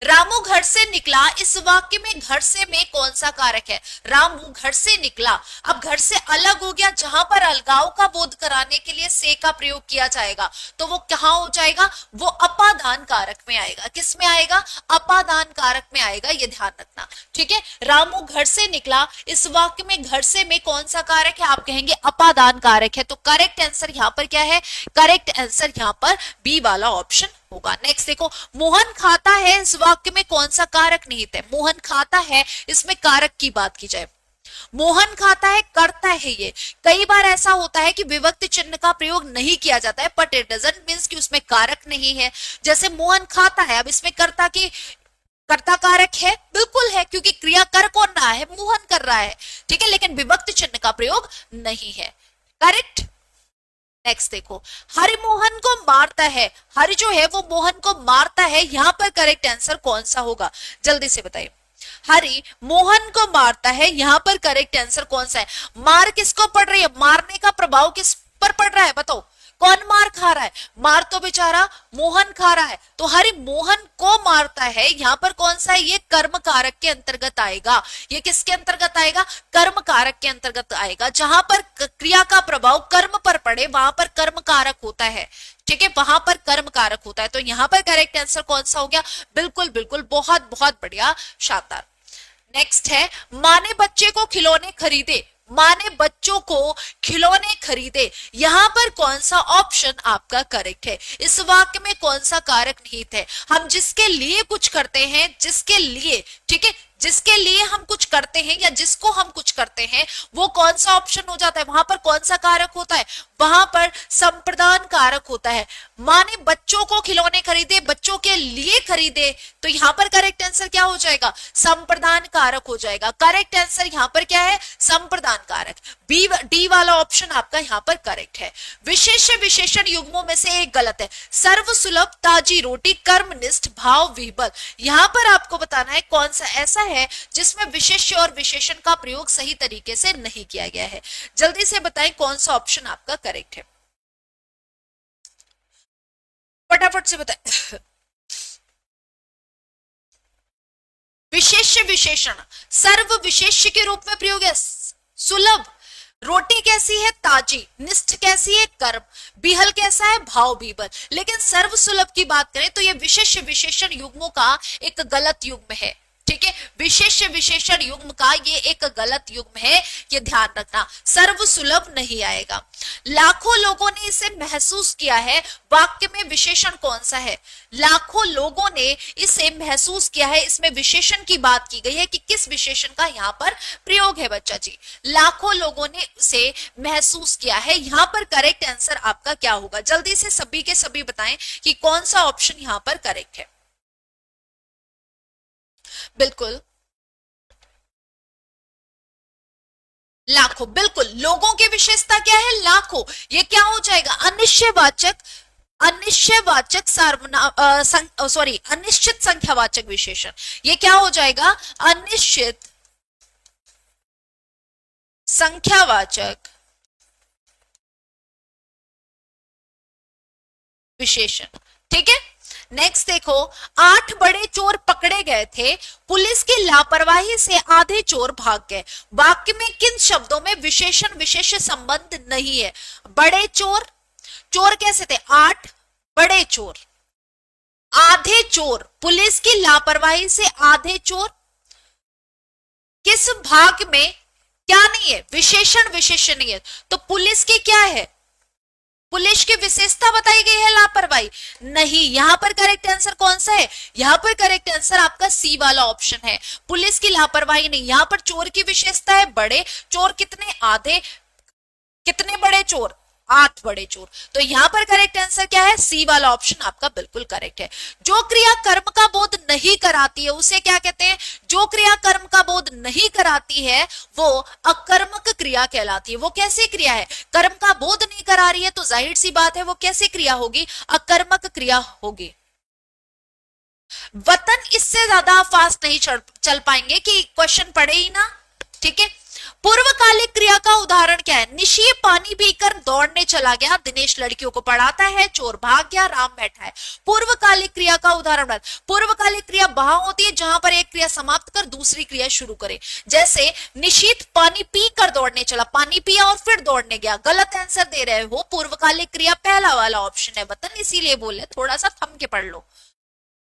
रामू घर से निकला, इस वाक्य में घर से में कौन सा कारक है? रामू घर से निकला। अब घर से अलग हो गया, जहां पर अलगाव का बोध कराने के लिए से का प्रयोग किया जाएगा तो वो कहां हो जाएगा? वो अपादान कारक में आएगा। किस में आएगा? अपादान कारक में आएगा, ये ध्यान रखना। ठीक है, रामू घर से निकला, इस वाक्य में घर से में कौन सा कारक है? आप कहेंगे अपादान कारक है। तो करेक्ट आंसर यहां पर क्या है? करेक्ट आंसर यहां पर बी वाला ऑप्शन होगा। नेक्स्ट देखो, मोहन खाता है, इस वाक्य में कौन सा कारक निहित है? मोहन खाता है, इसमें कारक की बात की जाए। मोहन खाता है, करता है। ये कई बार ऐसा होता है कि विभक्ति चिन्ह का प्रयोग नहीं किया जाता है, बट इट डजंट मींस कि उसमें कारक नहीं है। जैसे मोहन खाता है, अब इसमें कर्ता की कर्ता कारक है, बिल्कुल है, क्योंकि क्रिया कर कौन रहा है? मोहन कर रहा है। ठीक है, लेकिन विभक्ति चिन्ह का प्रयोग नहीं है। करेक्ट। नेक्स्ट देखो, हरि मोहन को मारता है, हरि जो है वो मोहन को मारता है, यहां पर करेक्ट आंसर कौन सा होगा? जल्दी से बताइए। हरि मोहन को मारता है, यहां पर करेक्ट आंसर कौन सा है? मार किसको पड़ रही है? मारने का प्रभाव किस पर पड़ रहा है? बताओ, कौन मार खा रहा है? मार तो बेचारा मोहन खा रहा है, तो हरि मोहन को मारता है, यहां पर कौन सा है? ये कर्म कारक के अंतर्गत आएगा। ये किसके अंतर्गत आएगा? कर्म कारक के अंतर्गत आएगा। जहां पर क्रिया का प्रभाव कर्म पर पड़े वहां पर कर्म कारक होता है। ठीक है, वहां पर कर्म कारक होता है। तो यहां पर करेक्ट आंसर कौन सा हो गया? बिल्कुल बिल्कुल, बहुत बहुत बढ़िया, शानदार। नेक्स्ट है, माँ ने बच्चे को खिलौने खरीदे, माँ ने बच्चों को खिलौने खरीदे, यहां पर कौन सा ऑप्शन आपका करेक्ट है? इस वाक्य में कौन सा कारक निहित है? हम जिसके लिए कुछ करते हैं, जिसके लिए, ठीक है, जिसके लिए हम कुछ करते हैं या जिसको हम कुछ करते हैं, वो कौन सा ऑप्शन हो जाता है? वहां पर कौन सा कारक होता है? वहां पर संप्रदान कारक होता है। माँ ने बच्चों को खिलौने खरीदे, बच्चों के लिए खरीदे, तो यहां पर करेक्ट आंसर क्या हो जाएगा? संप्रदान कारक हो जाएगा। करेक्ट आंसर यहां पर क्या है? संप्रदान कारक। बी डी वाला ऑप्शन आपका यहां पर करेक्ट है। विशेष्य विशेषण युग्मों में से एक गलत है। सर्व सुलभ, ताजी रोटी, कर्मनिष्ठ, भाव विह्वल, यहां पर आपको बताना है कौन सा ऐसा है जिसमें विशेष्य और विशेषण का प्रयोग सही तरीके से नहीं किया गया है। जल्दी से बताएं कौन सा ऑप्शन आपका करेक्ट है, फटाफट से बताएं। विशेष्य विशेषण सर्व विशेष्य के रूप में प्रयोग है। सुलभ, रोटी कैसी है? ताजी। निष्ठ कैसी है? कर्म। बिहल कैसा है? भाव बीबल। लेकिन सर्व सुलभ की बात करें तो यह विशेष्य विशेषण युग्मों का एक गलत युग्म है। ठीक है, विशेष्य विशेषण युग्म का ये एक गलत युग्म है, ये ध्यान रखना। सर्व सुलभ नहीं आएगा। लाखों लोगों ने इसे महसूस किया है, वाक्य में विशेषण कौन सा है? लाखों लोगों ने इसे महसूस किया है, इसमें विशेषण की बात की गई है कि किस विशेषण का यहाँ पर प्रयोग है बच्चा जी? लाखों लोगों ने इसे महसूस किया है, यहाँ पर करेक्ट आंसर आपका क्या होगा? जल्दी से सभी के सभी बताएं कि कौन सा ऑप्शन यहाँ पर करेक्ट है। बिल्कुल, लाखों, बिल्कुल। लोगों की विशेषता क्या है? लाखों। ये क्या हो जाएगा? अनिश्चयवाचक, अनिश्चयवाचक सार्वनाम, सॉरी, अनिश्चित संख्यावाचक विशेषण। ये क्या हो जाएगा? अनिश्चित संख्यावाचक विशेषण। ठीक है, नेक्स्ट देखो, 8 बड़े चोर पकड़े गए थे, पुलिस की लापरवाही से आधे चोर भाग गए, वाक्य में किन शब्दों में विशेषण विशेष संबंध नहीं है? बड़े चोर, चोर कैसे थे? 8 बड़े चोर, आधे चोर, पुलिस की लापरवाही से आधे चोर, किस भाग में क्या नहीं है? विशेषण विशेष नहीं है। तो पुलिस की क्या है? पुलिस की विशेषता बताई गई है लापरवाही? नहीं, यहां पर करेक्ट आंसर कौन सा है? यहां पर करेक्ट आंसर आपका सी वाला ऑप्शन है, पुलिस की लापरवाही नहीं। यहां पर चोर की विशेषता है बड़े चोर, कितने? आधे। कितने बड़े चोर? 8 बड़े चोर। तो यहां पर करेक्ट आंसर क्या है? सी वाला ऑप्शन आपका बिल्कुल करेक्ट है। जो क्रिया कर्म का बोध नहीं कराती है उसे क्या कहते हैं? जो क्रिया कर्म का बोध नहीं कराती है वो अकर्मक क्रिया कहलाती है। वो कैसी क्रिया है? कर्म का बोध नहीं करा रही है तो जाहिर सी बात है वो कैसी क्रिया होगी? अकर्मक क्रिया होगी। वतन इससे ज्यादा फास्ट नहीं चल पाएंगे कि क्वेश्चन पढ़े ही ना, ठीक है। पूर्वकालिक क्रिया का उदाहरण क्या है? निशी पानी पीकर दौड़ने चला गया, दिनेश लड़कियों को पढ़ाता है, चोर भाग गया, राम बैठा है। पूर्वकालिक क्रिया का उदाहरण। पूर्वकालिक क्रिया वहां होती है जहां पर एक क्रिया समाप्त कर दूसरी क्रिया शुरू करे। जैसे निशीत पानी पी कर दौड़ने चला, पानी पिया और फिर दौड़ने गया। गलत आंसर दे रहे हो, पूर्वकालिक क्रिया पहला वाला ऑप्शन है वतन, इसीलिए बोले थोड़ा सा थम के पढ़ लो।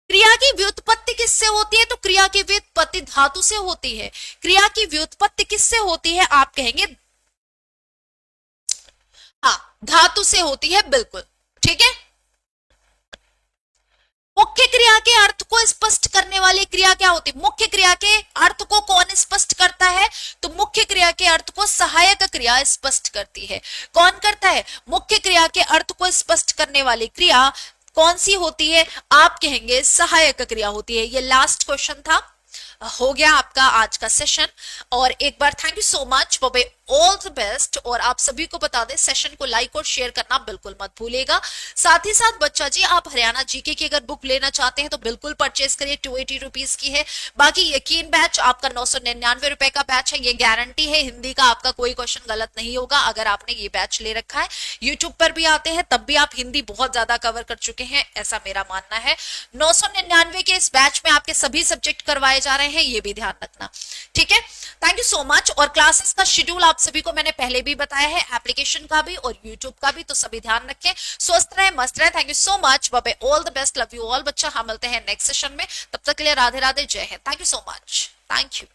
क्रिया की व्युत्पत्ति किससे होती है? तो क्रिया की व्युत्पत्ति धातु से होती है। क्रिया की व्युत्पत्ति किससे होती है? आप कहेंगे हाँ, धातु से होती है, बिल्कुल ठीक है। मुख्य क्रिया के अर्थ को स्पष्ट करने वाली क्रिया क्या होती है? मुख्य क्रिया के अर्थ को कौन स्पष्ट करता है? तो मुख्य क्रिया के अर्थ को सहायक क्रिया स्पष्ट करती है। कौन करता है? मुख्य क्रिया के अर्थ को स्पष्ट करने वाली क्रिया कौन सी होती है? आप कहेंगे सहायक क्रिया होती है। ये लास्ट क्वेश्चन था, हो गया आपका आज का सेशन। और एक बार thank you so much, bye all the best. और आप सभी को बता दें सेशन को लाइक और शेयर करना बिल्कुल मत भूलिएगा। साथ ही साथ बच्चा जी, आप हरियाणा जीके की अगर बुक लेना चाहते हैं तो बिल्कुल परचेज करिए, 280 रुपीज की है। बाकी यकीन बैच आपका 999 रुपए का बैच है, ये गारंटी है हिंदी का आपका कोई क्वेश्चन गलत नहीं होगा अगर आपने ये बैच ले रखा है। यूट्यूब पर भी आते हैं तब भी आप हिंदी बहुत ज्यादा कवर कर चुके हैं, ऐसा मेरा मानना है। 999 के इस बैच में आपके सभी सब्जेक्ट करवाए जा रहे हैं, ये भी ध्यान रखना, ठीक है। Thank you so much. और क्लासेस का शेड्यूल आप सभी को मैंने पहले भी बताया है, एप्लीकेशन का भी और यूट्यूब का भी, तो सभी ध्यान रखें। स्वस्थ रहे, मस्त रहे। Thank you so much, bye all the best, love you all बच्चा। हम मिलते हैं नेक्स्ट सेशन में, तब तक के लिए राधे राधे, जय Hind. Thank you so much, thank you.